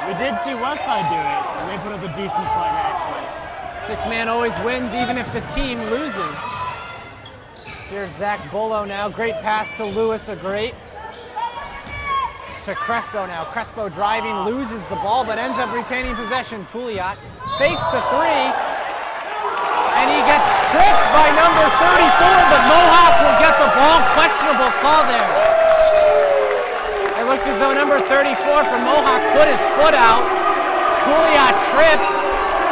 We did see Westside do it, and they put up a decent fight actually. 6-man always wins even if the team loses. Here's Zach Bullo now. Great pass to Lewis, a great. To Crespo now. Crespo driving, loses the ball, but ends up retaining possession. Pouliot fakes the 3, and he gets tripped by number 34, but Mohawk will get the ball. Questionable call there. It looked as though number 34 from Mohawk put his foot out. Pouliot tripped,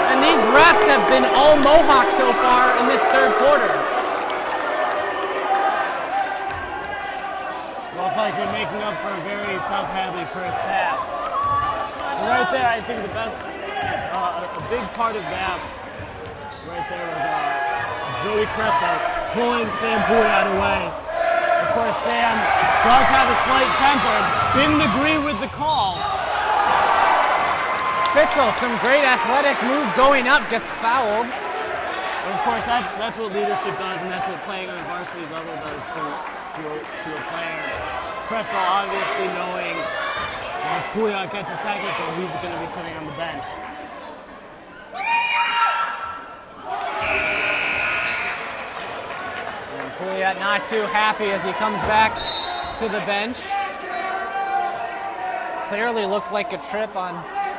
and these refs have been all Mohawk so far in this third quarter. Most likely making up for a very South Hadley first half. And right there, I think the best, a big part of that right there was Joey Crespo pulling Sam Pouliot away. Of course, Sam does have a slight temper, didn't agree with the call. Fitzel, some great athletic move going up, gets fouled. And of course, that's what leadership does, and that's what playing on a varsity level does to a player. Crespo obviously knowing if Pouliot gets a technical, he's going to be sitting on the bench. And Pouliot not too happy as he comes back to the bench. Clearly looked like a trip on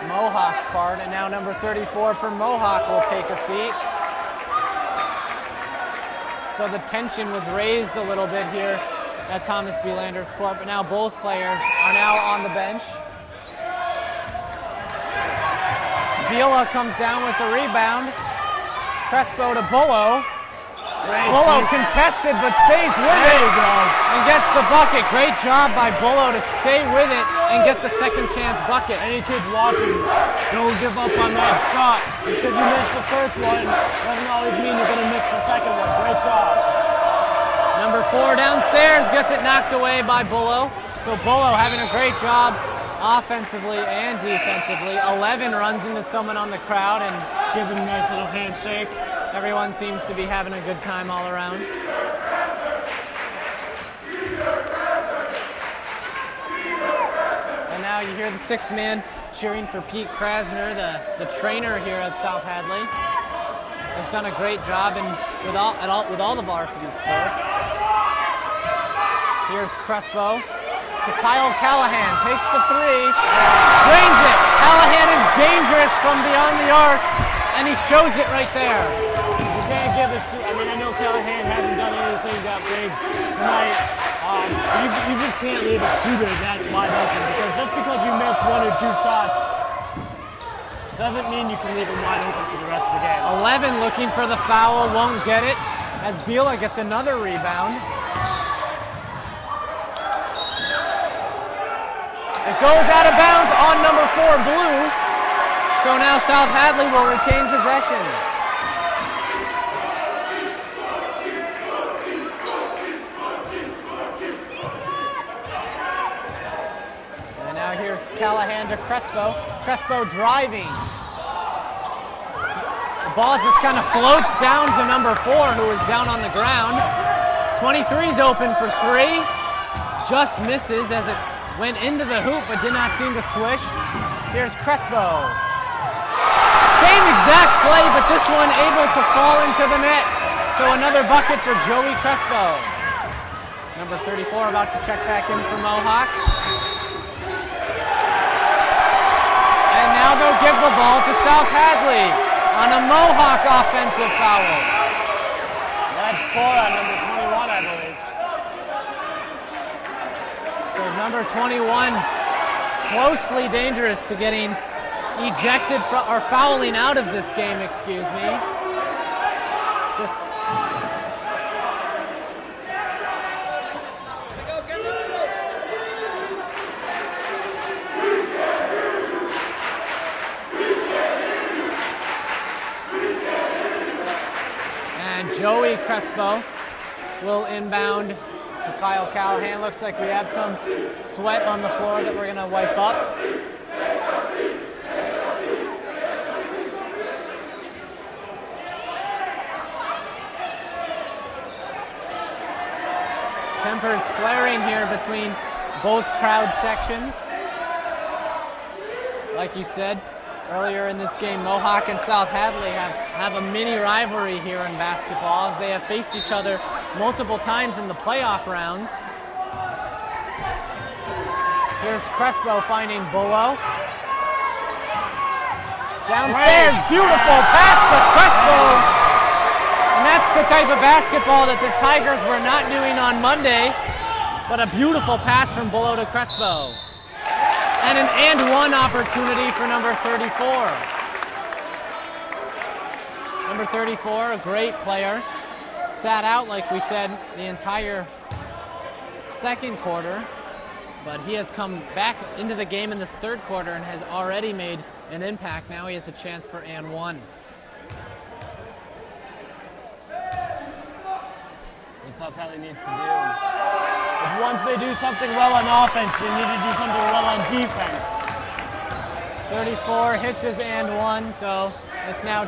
Mohawk's part, and now number 34 for Mohawk will take a seat. So the tension was raised a little bit here at Thomas B. Landers Court, but now both players are now on the bench. Vila comes down with the rebound. Crespo to Bullo. Bullo contested but stays with it and gets the bucket. Great job by Bullo to stay with it and get the second chance bucket. Any kids watching, don't give up on that shot. Because you missed the first one, doesn't always mean you're going to miss the second one. Great job. Number 4 downstairs gets it knocked away by Bullo. So Bullo having a great job offensively and defensively. 11 runs into someone on the crowd and gives him a nice little handshake. Everyone seems to be having a good time all around. And now you hear the 6th man cheering for Pete Krasner, the trainer here at South Hadley. Has done a great job with all the varsity sports. Here's Crespo to Kyle Callahan, takes the 3, drains it. Callahan is dangerous from beyond the arc, and he shows it right there. You can't give us, I know Callahan hasn't done anything that big tonight. You just can't leave a shooter that wide open, because just because you miss 1 or 2 shots doesn't mean you can leave him wide open for the rest of the game. 11 looking for the foul, won't get it, as Bila gets another rebound. It goes out of bounds on number 4, Blue. So now South Hadley will retain possession. And now here's Callahan to Crespo. Crespo driving. The ball just kind of floats down to number 4, who is down on the ground. 23's open for 3. Just misses as it went into the hoop but did not seem to swish. Here's Crespo. Same exact play, but this one able to fall into the net. So another bucket for Joey Crespo. Number 34 about to check back in for Mohawk. And now they'll give the ball to South Hadley on a Mohawk offensive foul. That's 4 on number 21, I believe. So number 21, closely dangerous to getting ejected or fouling out of this game, excuse me. Just and Joey Crespo will inbound to Kyle Callahan. Looks like we have some sweat on the floor that we're going to wipe up. Tempers flaring here between both crowd sections. Like you said earlier in this game, Mohawk and South Hadley have a mini rivalry here in basketball, as they have faced each other multiple times in the playoff rounds. Here's Crespo finding Bullo. Downstairs, beautiful pass to Crespo. And that's the type of basketball that the Tigers were not doing on Monday, but a beautiful pass from Bullo to Crespo. And an and-one opportunity for number 34. Number 34, a great player. Sat out, like we said, the entire second quarter, but he has come back into the game in this third quarter and has already made an impact. Now he has a chance for and one. What South Hadley needs to do is, once they do something well on offense, they need to do something well on defense. 34 hits his and one, so it's now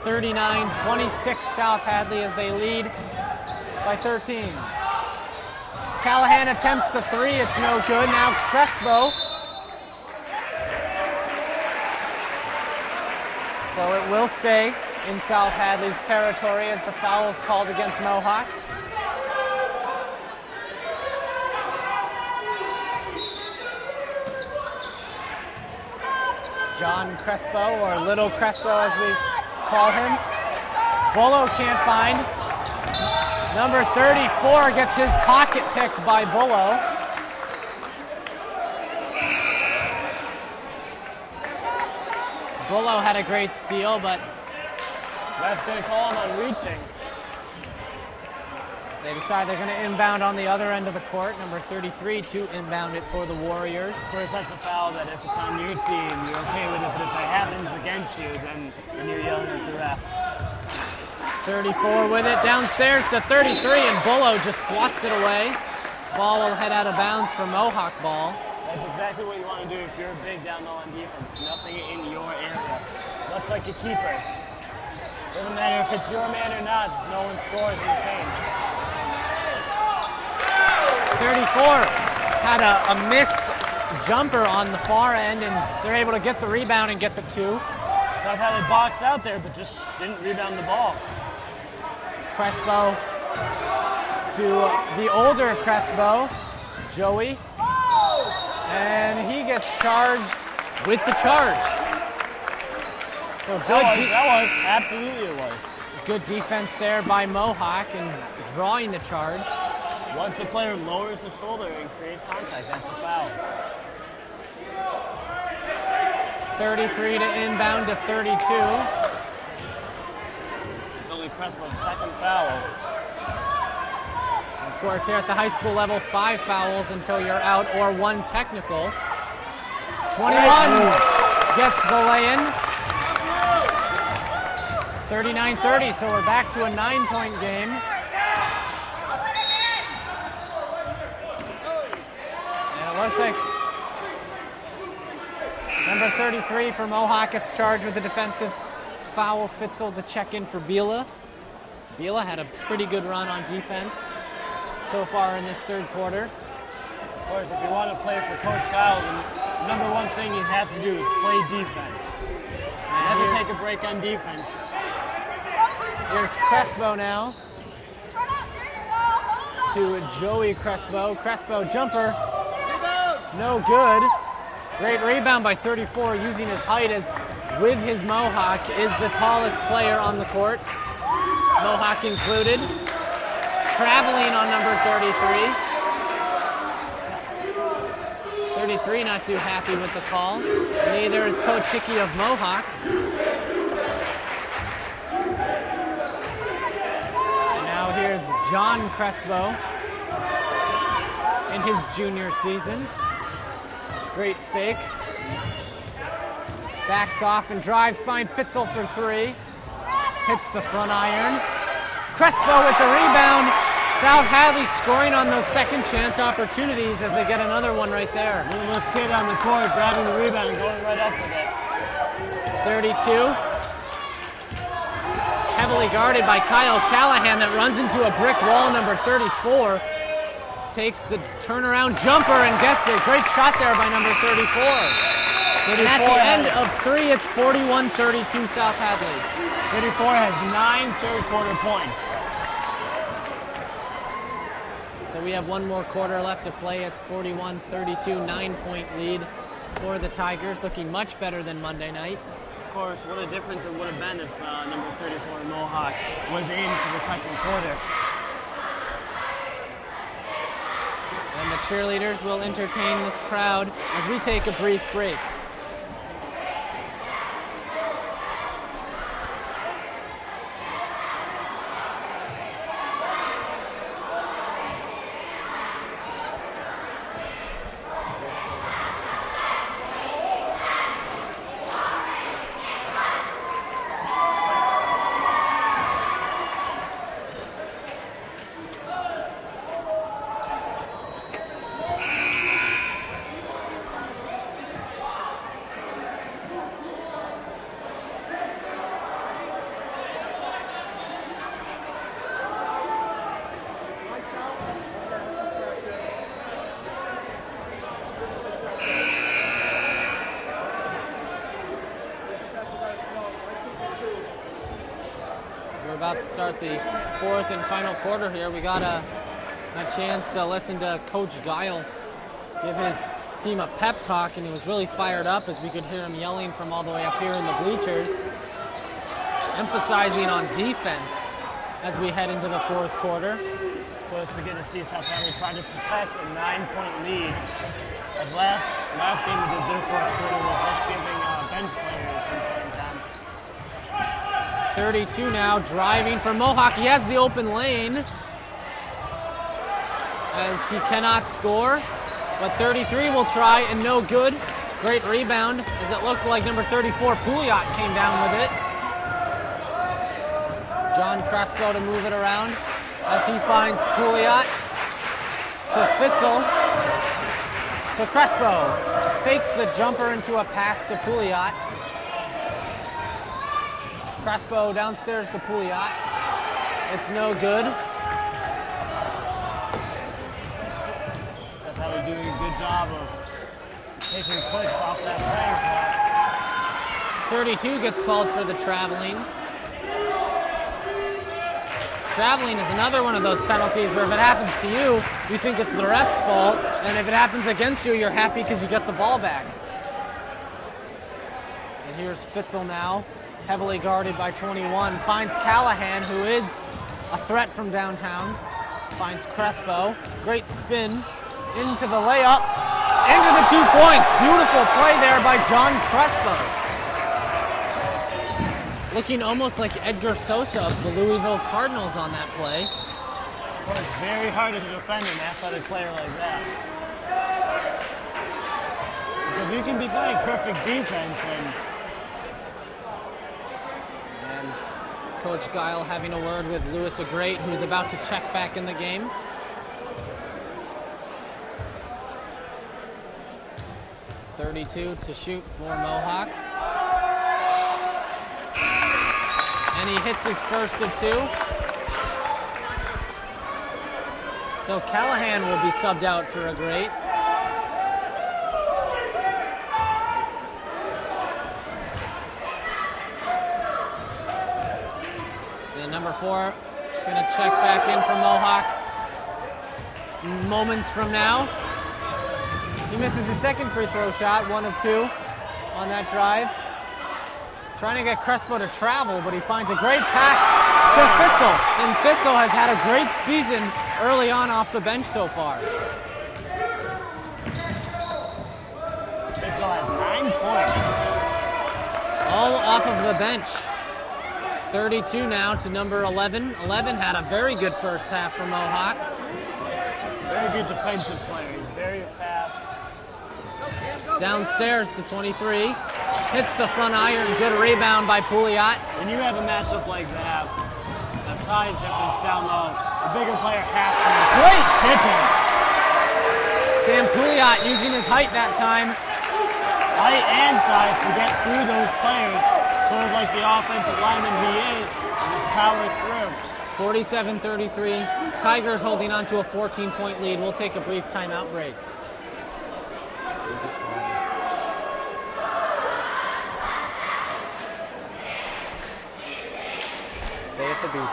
39-26 South Hadley as they lead by 13. Callahan attempts the 3, it's no good. Now Crespo. So it will stay in South Hadley's territory as the foul is called against Mohawk. John Crespo, or Little Crespo as we call him. Bullo can't find. Number 34 gets his pocket picked by Bullo. Bullo had a great steal, but ref's going to call him on reaching. they decide they're going to inbound on the other end of the court. Number 33 to inbound it for the Warriors. First, that's a foul that if it's on your team, you're okay with it, but if it happens against you, then you're yelling at the ref. 34 with it, downstairs to 33, and Bullo just swats it away. Ball will head out of bounds for Mohawk ball. That's exactly what you want to do if you're big down low on defense. Nothing in your area. Much like a keeper. Doesn't matter if it's your man or not, no one scores in the paint. 34 had a missed jumper on the far end, and they're able to get the rebound and get the two. South Hadley boxed out there, but just didn't rebound the ball. Crespo to the older Crespo, Joey, and he gets charged with the charge. So good, Absolutely it was. good defense there by Mohawk and drawing the charge. Once the player lowers his shoulder and creates contact, that's a foul. 33 to inbound to 32. It's only Crespo's second foul. Of course, here at the high school level, 5 fouls until you're out or 1 technical. 21 gets the lay-in. 39-30, so we're back to a 9-point game. And it looks like number 33 for Mohawk gets charged with a defensive foul. Fitzel to check in for Bila. Bila had a pretty good run on defense so far in this third quarter. Of course, if you want to play for Coach Kyle, the number one thing you have to do is play defense. Never take a break on defense. Here's Crespo now to Joey Crespo. Crespo jumper, no good. Great rebound by 34, using his height as with his Mohawk is the tallest player on the court. Mohawk included. Traveling on number 33. 33 not too happy with the call. Neither is Coach Hickey of Mohawk. And now here's John Crespo in his junior season. Great fake. Backs off and drives, find Fitzel for 3. Hits the front iron. Crespo with the rebound. South Hadley scoring on those second chance opportunities as they get another one right there. Littlest kid on the court grabbing the rebound and going right up with it. 32. Heavily guarded by Kyle Callahan that runs into a brick wall. Number 34 takes the turnaround jumper and gets it. Great shot there by number 34. And at the end of 3, it's 41-32 South Hadley. 34 has 9 third quarter points. So we have one more quarter left to play. It's 41-32, 9-point lead for the Tigers, looking much better than Monday night. Of course, what a difference it would have been if number 34 Mohawk was in for the second quarter. And the cheerleaders will entertain this crowd as we take a brief break. About to start the fourth and final quarter here. We got a chance to listen to Coach Guile give his team a pep talk, and he was really fired up as we could hear him yelling from all the way up here in the bleachers, emphasizing on defense as we head into the fourth quarter. Of course, we get to see South Hadley try to protect a 9-point lead. As last game we did their fourth quarter was just giving bench players some playing time. 32 now, driving for Mohawk. He has the open lane as he cannot score, but 33 will try and no good. Great rebound as it looked like number 34, Pouliot, came down with it. John Crespo to move it around as he finds Pouliot to Fitzel to Crespo. Fakes the jumper into a pass to Pouliot. Crespo downstairs to Pouliot. It's no good. That's how they're doing a good job of taking clicks off that playing clock. 32 gets called for the traveling. Traveling is another one of those penalties where if it happens to you, you think it's the ref's fault, and if it happens against you, you're happy because you get the ball back. And here's Fitzel now, heavily guarded by 21, finds Callahan, who is a threat from downtown, finds Crespo, great spin, into the layup, into the 2 points. Beautiful play there by John Crespo. Looking almost like Edgar Sosa of the Louisville Cardinals on that play. Of course, very hard to defend an athletic player like that. Because you can be playing perfect defense and Coach Guile having a word with Lewis Agrate, who's about to check back in the game. .32 to shoot for Mohawk. And he hits his first of 2. So Callahan will be subbed out for Agrate. And number 4 gonna check back in for Mohawk moments from now. He misses his second free throw shot, 1 of 2 on that drive. Trying to get Crespo to travel, but he finds a great pass to Fitzel. And Fitzel has had a great season early on off the bench so far. Fitzel has 9 points. All off of the bench. 32 now to number 11. 11 had a very good first half for Mohawk. Very good defensive player. He's very fast. Downstairs to 23. Hits the front iron. Good rebound by Pouliot. When you have a matchup like that, the size difference down low, the bigger player has to be. Great tipping. Sam Pouliot using his height that time. Height and size to get through those players. Sort of like the offensive lineman he is, and just power through. 47-33. Tigers holding on to a 14-point lead. We'll take a brief timeout break. Stay at the beat.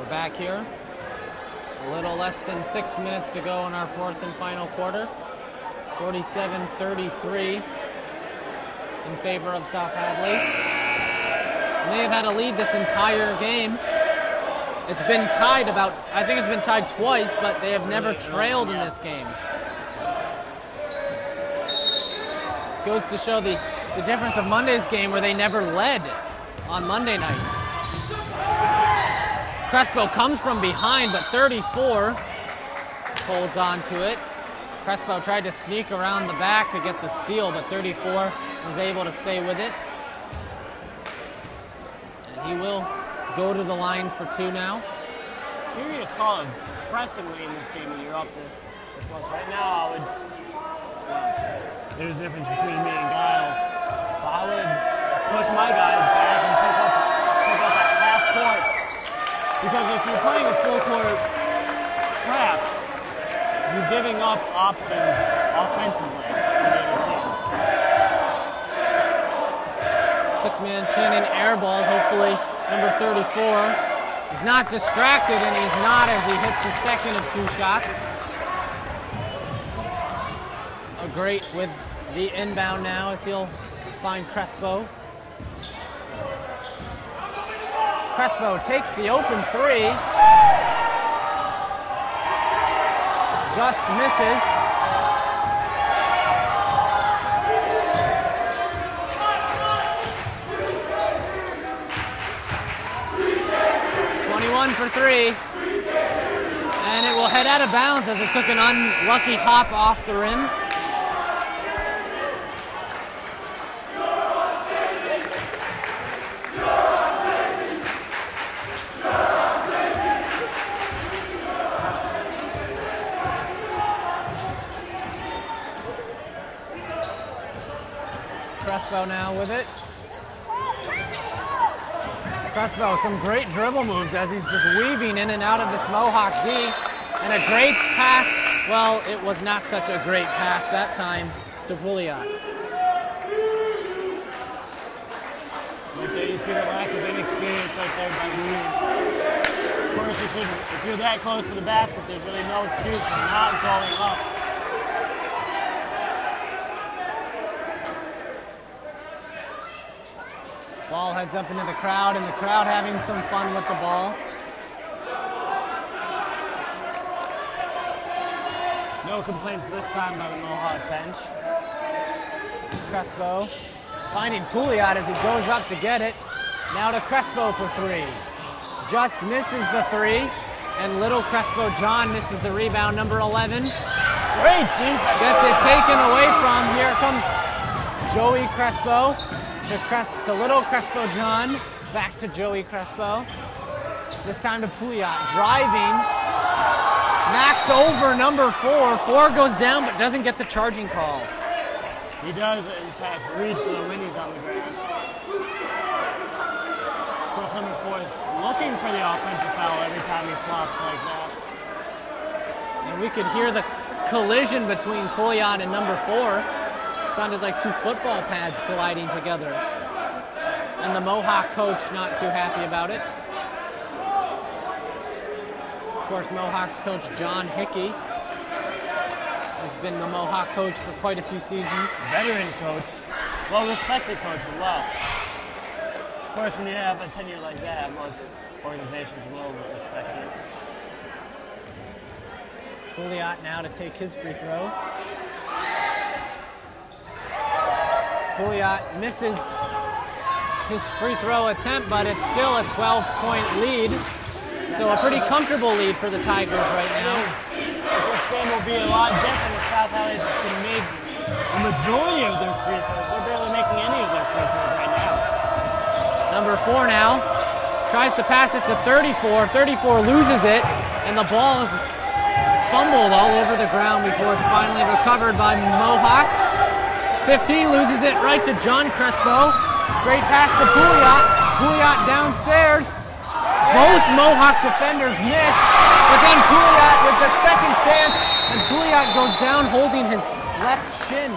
Back here. A little less than 6 minutes to go in our fourth and final quarter. 47-33 in favor of South Hadley. And they have had a lead this entire game. It's been tied I think it's been tied twice, but they have never trailed in this game. Goes to show the difference of Monday's game where they never led on Monday night. Crespo comes from behind, but 34 holds on to it. Crespo tried to sneak around the back to get the steal, but 34 was able to stay with it. And he will go to the line for 2 now. curious call of pressing late in this game when you're up this much. Right now, there's a difference between me and Guile. I would push my guys back and pick up at half court. Because if you're playing a full court trap, you're giving up options offensively for the other team. Six-man Shannon air ball, hopefully number 34 is not distracted, and he's not as he hits his second of 2 shots. A great with the inbound now as he'll find Crespo. Crespo takes the open 3. Just misses. For 3, and it will head out of bounds as it took an unlucky hop off the rim. Crespo now with it. Crespo, some great dribble moves as he's just weaving in and out of this Mohawk D. And a great pass. Well, it was not such a great pass that time to Pouliot. Right there, you see the lack of inexperience right there by Green. Of course, if you're that close to the basket, there's really no excuse for not going up. Ball heads up into the crowd, and the crowd having some fun with the ball. No complaints this time by the Mohawk bench. Crespo finding Pouliot as he goes up to get it. Now to Crespo for 3. Just misses the 3, and little Crespo John misses the rebound, number 11. Great defense. Gets it taken away from. Here comes Joey Crespo. To little Crespo John, back to Joey Crespo. This time to Pouliot, driving, knocks over number 4. 4 goes down but doesn't get the charging call. He does, in fact, reach the when he's on the ground. Of course, number 4 is looking for the offensive foul every time he flops like that. And we could hear the collision between Pouliot and number 4. Sounded like 2 football pads colliding together. And the Mohawk coach not too happy about it. Of course, Mohawk's coach John Hickey has been the Mohawk coach for quite a few seasons. Veteran coach, well-respected coach as well. Of course, when you have a tenure like that, most organizations will respect you. Pouliot now to take his free throw. Pouliot misses his free throw attempt, but it's still a 12-point lead. So a pretty comfortable lead for the Tigers right now. This game will be a lot different if South Hadley just can make the majority of their free throws. They're barely making any of their free throws right now. Number 4 now tries to pass it to 34. 34 loses it, and the ball is fumbled all over the ground before it's finally recovered by Mohawk. 15 loses it right to John Crespo. Great pass to Pouliot. Pouliot downstairs. Both Mohawk defenders miss, but then Pouliot with the second chance, and Pouliot goes down holding his left shin.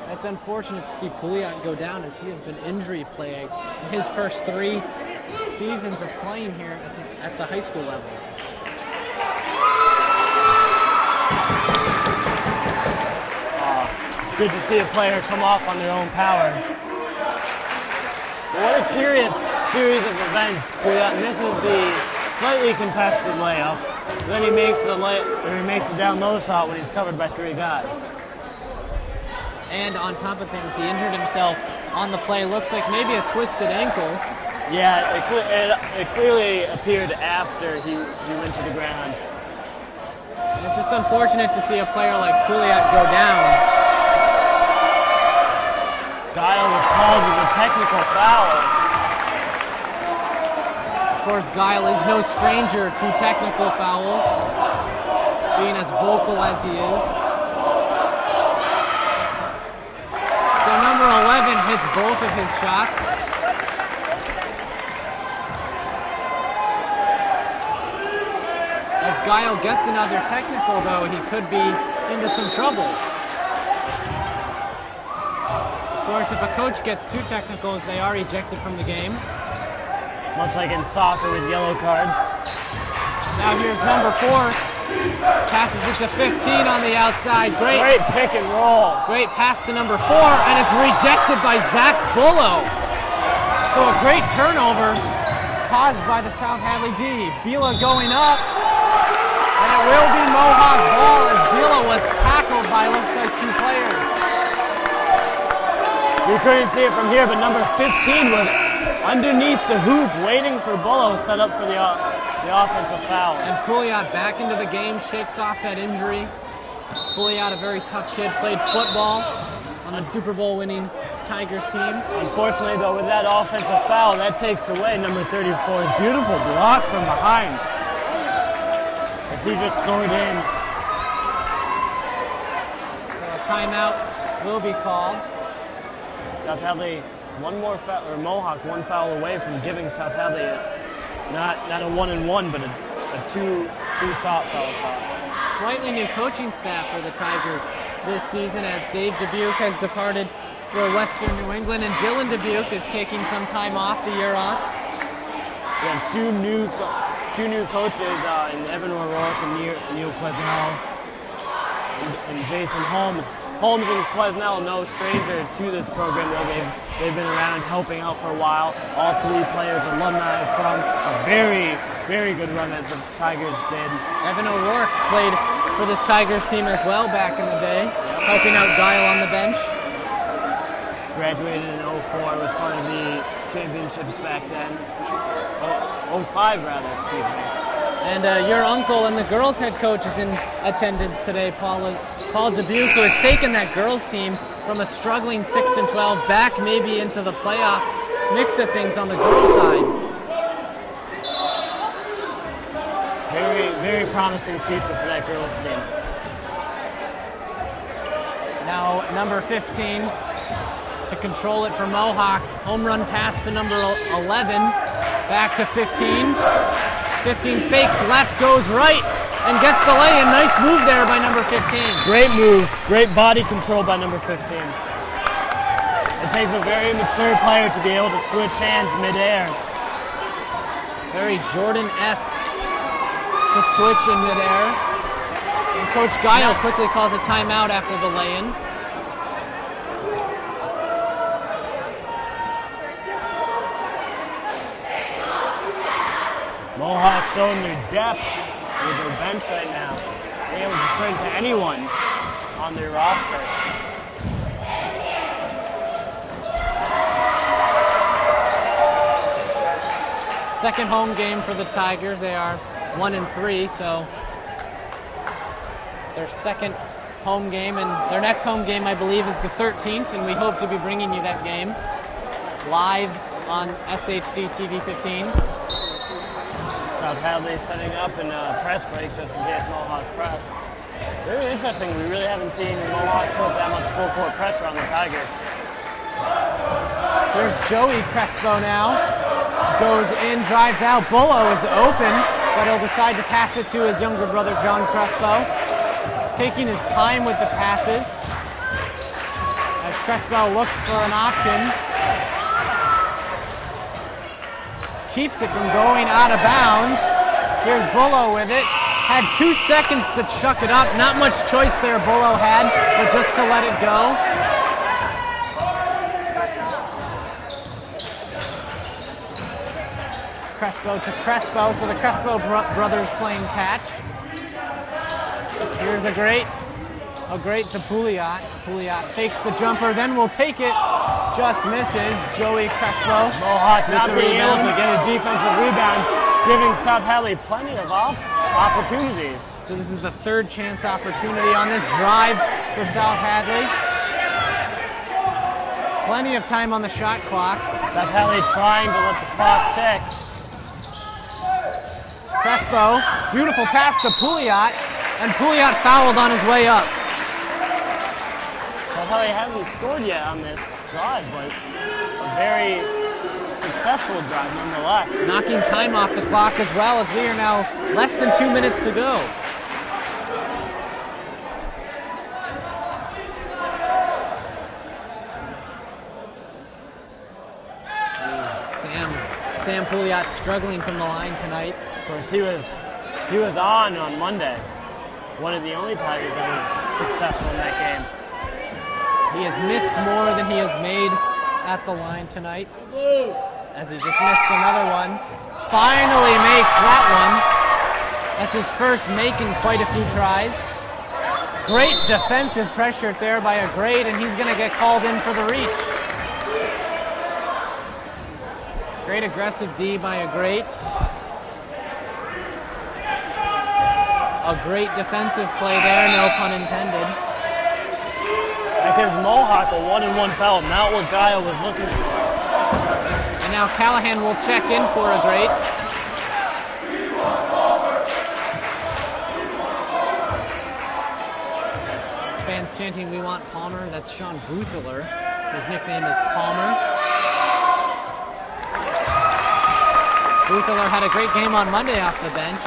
That's unfortunate to see Pouliot go down as he has been injury plagued in his first 3 seasons of playing here at the high school level. It's good to see a player come off on their own power. What a curious series of events. Pouliot misses the slightly contested layup. Then he makes the down low shot when he's covered by 3 guys. And on top of things, he injured himself on the play. Looks like maybe a twisted ankle. Yeah, it clearly appeared after he went to the ground. It's just unfortunate to see a player like Pouliot go down. Guile was called with a technical foul. course, Guile is no stranger to technical fouls, being as vocal as he is. So number 11 hits both of his shots. If Guile gets another technical, though, he could be into some trouble. Of course, if a coach gets 2 technicals, they are ejected from the game. Much like in soccer with yellow cards. Now here's number 4. Passes it to 15 on the outside. Great pick and roll. Great pass to number 4, and it's rejected by Zach Bullo. So a great turnover caused by the South Hadley D. Bila going up, and it will be Mohawk ball as Bila was tackled by, looks like, 2 players. You couldn't see it from here, but number 15 was underneath the hoop waiting for Bullo, set up for the offensive foul. And Pouliot back into the game, shakes off that injury. Pouliot, a very tough kid, played football on the Super Bowl winning Tigers team. Unfortunately, though, with that offensive foul, that takes away number 34's beautiful block from behind. As he just soared in. So a timeout will be called. South Hadley, one more foul, or Mohawk, 1 foul away from giving South Hadley not a 1-and-1, but a two-shot foul shot. Slightly new coaching staff for the Tigers this season, as Dave Dubuc has departed for Western New England, and Dylan Dubuc is taking some time off, the year off. We have two new coaches in Evan O'Rourke and Neil Quesnell and Jason Holmes. Holmes and Quesnell, no stranger to this program, though they've been around helping out for a while. All 3 players alumni from a very, very good run that the Tigers did. Evan O'Rourke played for this Tigers team as well back in the day, helping out Guile on the bench. Graduated in 04, was part of the championships back then. 05 rather, excuse me. And your uncle and the girls' head coach is in attendance today, Paul Dubuc, who has taken that girls' team from a struggling 6-12 back maybe into the playoff mix of things on the girls' side. Very, very promising future for that girls' team. Now number 15 to control it for Mohawk. Home run pass to number 11, back to 15. 15 fakes left, goes right, and gets the lay-in. Nice move there by number 15. Great move, great body control by number 15. It takes a very mature player to be able to switch hands midair. Very Jordan-esque to switch in midair. And Coach Guile quickly calls a timeout after the lay-in. Mohawk showing their depth with their bench right now. Being able to turn to anyone on their roster. Second home game for the Tigers. They are 1-3, so their second home game, and their next home game, I believe, is the 13th, and we hope to be bringing you that game live on SHC TV 15. South Hadley setting up in a press break just in case Mohawk press. Very interesting. We really haven't seen Mohawk put that much full court pressure on the Tigers. There's Joey Crespo now. Goes in, drives out. Bullo is open, but he'll decide to pass it to his younger brother, John Crespo. Taking his time with the passes as Crespo looks for an option. Keeps it from going out of bounds. Here's Bullo with it. Had 2 seconds to chuck it up. Not much choice there Bullo had, but just to let it go. Crespo to Crespo, so the Crespo brothers playing catch. Here's a great to Pouliot. Pouliot fakes the jumper, then will take it. Just misses. Joey Crespo. Mohawk not being able to get a defensive rebound, giving South Hadley plenty of opportunities. So this is the 3rd chance opportunity on this drive for South Hadley. Plenty of time on the shot clock. South Hadley trying to let the clock tick. Crespo, beautiful pass to Pouliot, and Pouliot fouled on his way up. So Hadley hasn't scored yet on this drive, but a very successful drive nonetheless. Knocking time off the clock as well, as we are now less than 2 minutes to go. Sam Pouliot struggling from the line tonight. Of course, he was on Monday. One of the only Tigers that was successful in that game. He has missed more than he has made at the line tonight, as he just missed another one. Finally makes that one. That's his first making quite a few tries. Great defensive pressure there by a Great, and he's going to get called in for the reach. Great aggressive D by a Great. A great defensive play there, no pun intended. That gives Mohawk a 1-and-1 foul, not what Guile was looking for. And now Callahan will check in for a Great. Fans chanting, "We want Palmer." That's Sean Boothler. His nickname is Palmer. Boothler had a great game on Monday off the bench.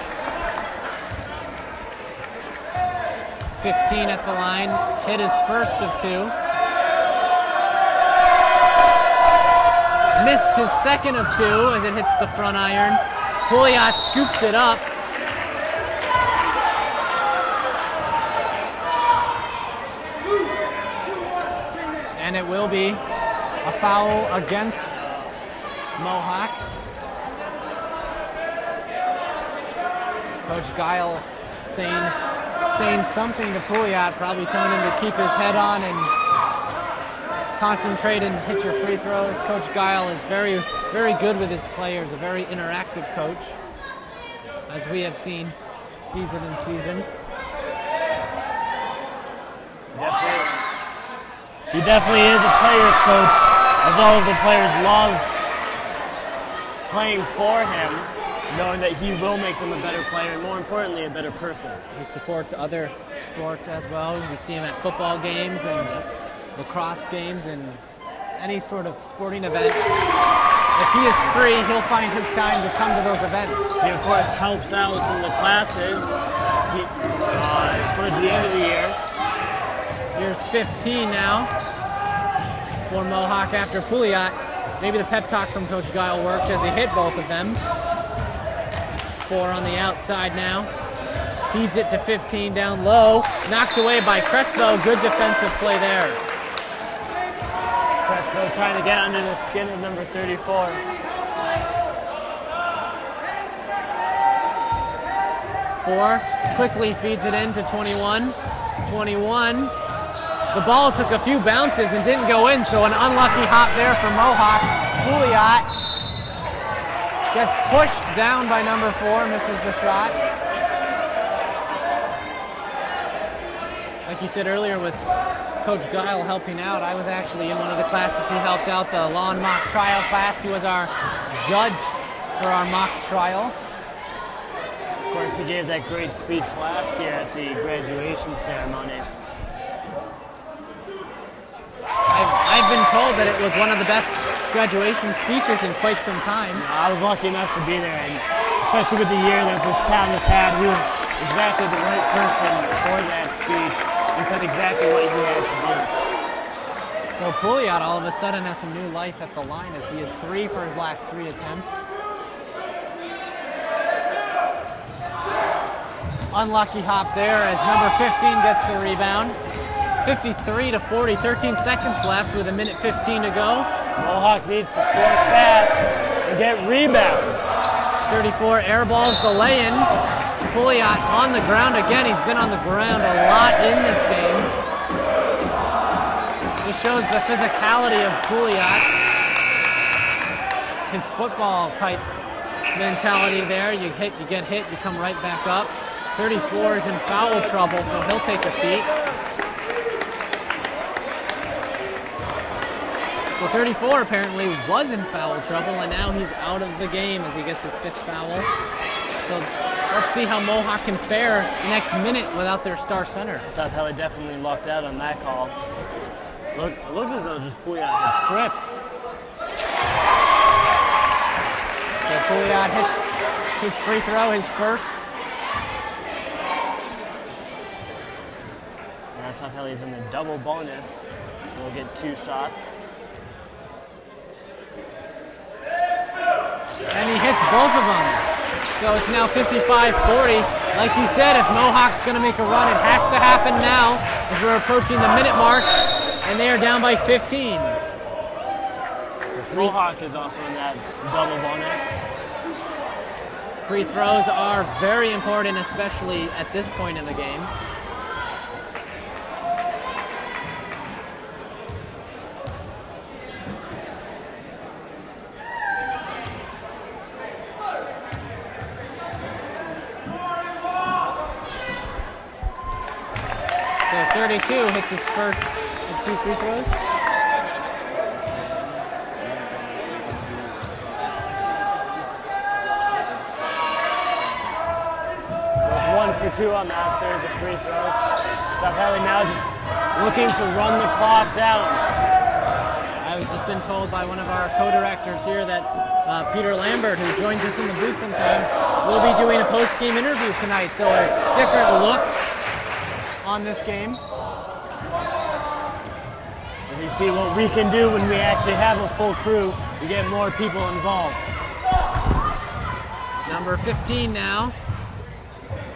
15 at the line, hit his first of 2. Missed his second of 2 as it hits the front iron. Pouliot scoops it up. And it will be a foul against Mohawk. Coach Guile saying something to Pouliot, probably telling him to keep his head on and concentrate and hit your free throws. Coach Guile is very, very good with his players, a very interactive coach, as we have seen season and season. He definitely is a player's coach, as all of the players love playing for him, knowing that he will make them a better player and, more importantly, a better person. He supports other sports as well. We see him at football games and lacrosse games and any sort of sporting event. If he is free, he'll find his time to come to those events. He, of course, helps out in the classes towards the end of the year. Here's 15 now for Mohawk after Pouliot. Maybe the pep talk from Coach Guile worked as he hit both of them. 4 on the outside now. Feeds it to 15 down low. Knocked away by Crespo. Good defensive play there. Crespo trying to get under the skin of number 34. Four quickly feeds it in to 21. 21. The ball took a few bounces and didn't go in, so an unlucky hop there for Mohawk. Pouliot gets pushed down by number 4, misses the shot. Like you said earlier with Coach Guile helping out, I was actually in one of the classes he helped out, the law and mock trial class. He was our judge for our mock trial. Of course, he gave that great speech last year at the graduation ceremony. I've been told that it was one of the best graduation speeches in quite some time. I was lucky enough to be there, and especially with the year that this town has had, he was exactly the right person for that speech and said exactly what he had to do. So Pouliot all of a sudden has some new life at the line as he is 3 for his last 3 attempts. Unlucky hop there as number 15 gets the rebound. 53-40, 13 seconds left with 1:15 to go. Mohawk needs to score fast and get rebounds. 34 airballs the lay-in. Pouliot on the ground again. He's been on the ground a lot in this game. This shows the physicality of Pouliot. His football type mentality there. You get hit, you come right back up. 34 is in foul trouble, so he'll take a seat. So 34 apparently was in foul trouble, and now he's out of the game as he gets his 5th foul. So let's see how Mohawk can fare the next minute without their star center. South Hadley definitely lucked out on that call. It looked as though just Pouliot had tripped. So Pouliot hits his free throw, his first. Now South Hadley's in the double bonus, so we'll get 2 shots. And he hits both of them. So it's now 55-40. Like you said, if Mohawk's going to make a run, it has to happen now as we're approaching the minute mark, and they are down by 15. Mohawk is also in that double bonus. Free throws are very important, especially at this point in the game. So 32 hits his first of 2 free throws. With 1 for 2 on that series of free throws. South Hadley now just looking to run the clock down. I was just been told by one of our co-directors here that Peter Lambert, who joins us in the booth sometimes, will be doing a post-game interview tonight. So a different look on this game. As you see what we can do when we actually have a full crew, we get more people involved. Number 15 now.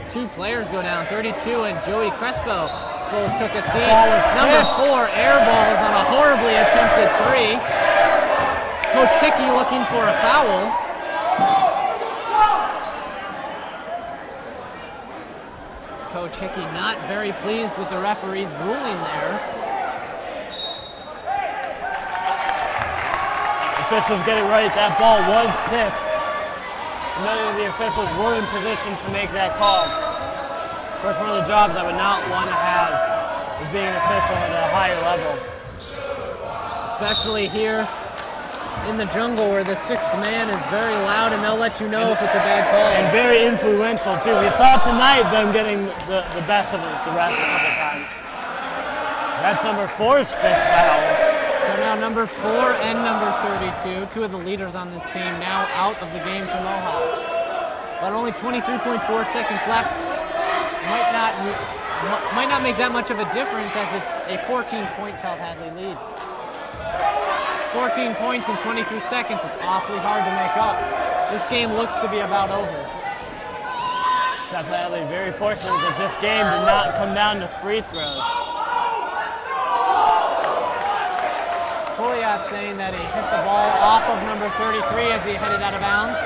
2 players go down, 32 and Joey Crespo both took a seat. Number 4 air balls on a horribly attempted 3. Coach Hickey looking for a foul. Coach Hickey not very pleased with the referee's ruling there. Officials get it right, that ball was tipped. None of the officials were in position to make that call. Of course, one of the jobs I would not want to have is being an official at a higher level. Especially here in the jungle where the 6th man is very loud and they'll let you know if it's a bad call. And very influential too. We saw tonight them getting the best of the rest a couple times. That's number 4's 5th foul. So now number 4 and number 32, 2 of the leaders on this team, now out of the game for Mohawk. But only 23.4 seconds left. Might not make that much of a difference as it's a 14-point South Hadley lead. 14 points in 23 seconds is awfully hard to make up. This game looks to be about over. South Hadley very fortunate that this game did not come down to free throws. Pouliot saying that he hit the ball off of number 33 as he headed out of bounds.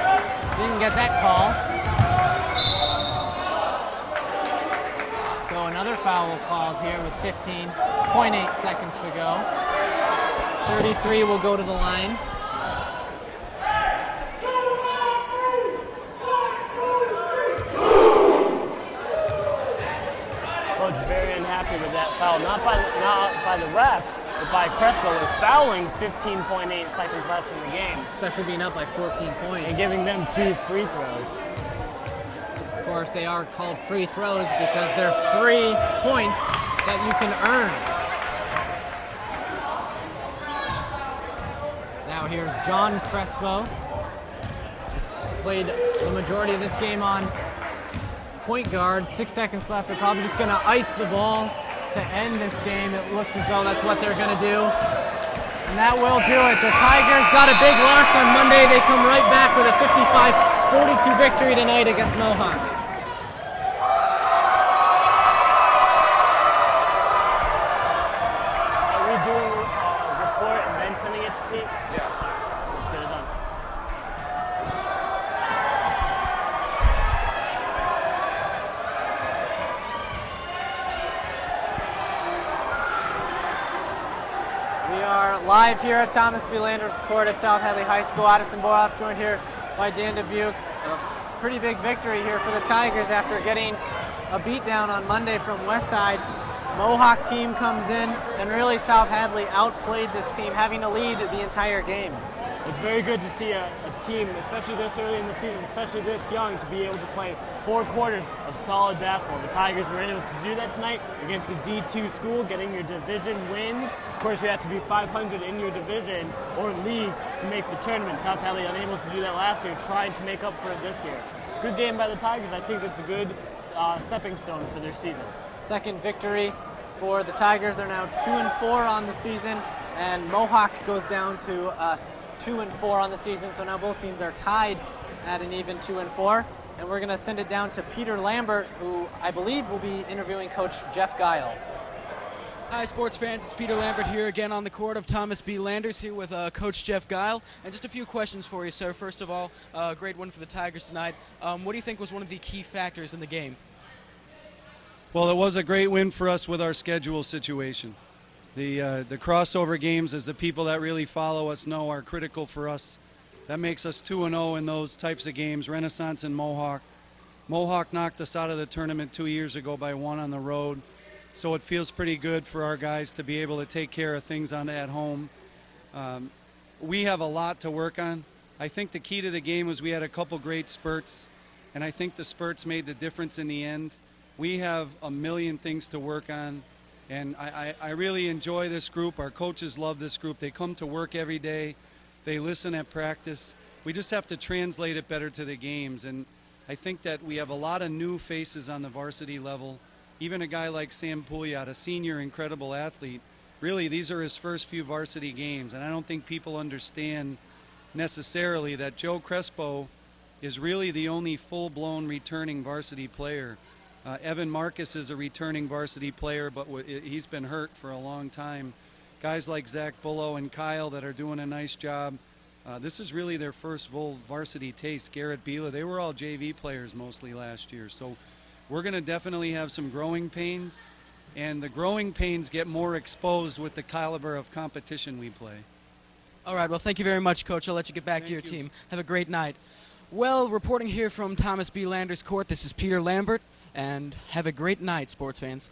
Didn't get that call. So another foul called here with 15.8 seconds to go. 33 will go to the line. Coach very unhappy with that foul, not by the refs, but by Crespo with fouling 15.8 seconds left in the game. Especially being up by 14 points. And giving them 2 free throws. Of course, they are called free throws because they're free points that you can earn. Now here's John Crespo. He's played the majority of this game on point guard. 6 seconds left. They're probably just going to ice the ball to end this game. It looks as though that's what they're going to do. And that will do it. The Tigers got a big loss on Monday. They come right back with a 55-42 victory tonight against Mohawk. Are we doing a report and then sending it to Pete? Yeah. Let's get it done. We are live here at Thomas B. Landers Court at South Hadley High School. Addison Boroff joined here by Dan Dubuc. A pretty big victory here for the Tigers after getting a beatdown on Monday from Westside. Mohawk team comes in, and really South Hadley outplayed this team, having to lead the entire game. It's very good to see a team, especially this early in the season, especially this young, to be able to play 4 quarters of solid basketball. The Tigers were able to do that tonight against a D2 school, getting your division wins. Of course, you have to be 500 in your division or league to make the tournament. South Hadley unable to do that last year, trying to make up for it this year. Good game by the Tigers. I think it's a good stepping stone for their season. Second victory for the Tigers. They're now 2-4 on the season, and Mohawk goes down to 2-4 on the season. So now both teams are tied at an even 2-4. And we're going to send it down to Peter Lambert, who I believe will be interviewing Coach Jeff Guile. Hi, sports fans. It's Peter Lambert here again on the court of Thomas B. Landers, here with Coach Jeff Guile. And just a few questions for you, sir. First of all, great win for the Tigers tonight. What do you think was one of the key factors in the game? Well, it was a great win for us with our schedule situation. The crossover games, as the people that really follow us know, are critical for us. That makes us 2-0 in those types of games, Renaissance and Mohawk. Mohawk knocked us out of the tournament 2 years ago by 1 on the road. So it feels pretty good for our guys to be able to take care of things at home. We have a lot to work on. I think the key to the game was we had a couple great spurts, and I think the spurts made the difference in the end. We have a million things to work on, and I really enjoy this group. Our coaches love this group. They come to work every day. They listen at practice. We just have to translate it better to the games, and I think that we have a lot of new faces on the varsity level. Even a guy like Sam Pouliot, a senior incredible athlete, really these are his first few varsity games, and I don't think people understand necessarily that Joe Crespo is really the only full-blown returning varsity player. Evan Marcus is a returning varsity player, but he's been hurt for a long time. Guys like Zach Bullow and Kyle that are doing a nice job. This is really their first full varsity taste. Garrett Bila, they were all JV players mostly last year. So we're going to definitely have some growing pains, and the growing pains get more exposed with the caliber of competition we play. All right, well, thank you very much, Coach. I'll let you get back to your team. Have a great night. Well, reporting here from Thomas B. Landers Court, this is Peter Lambert, and have a great night, sports fans.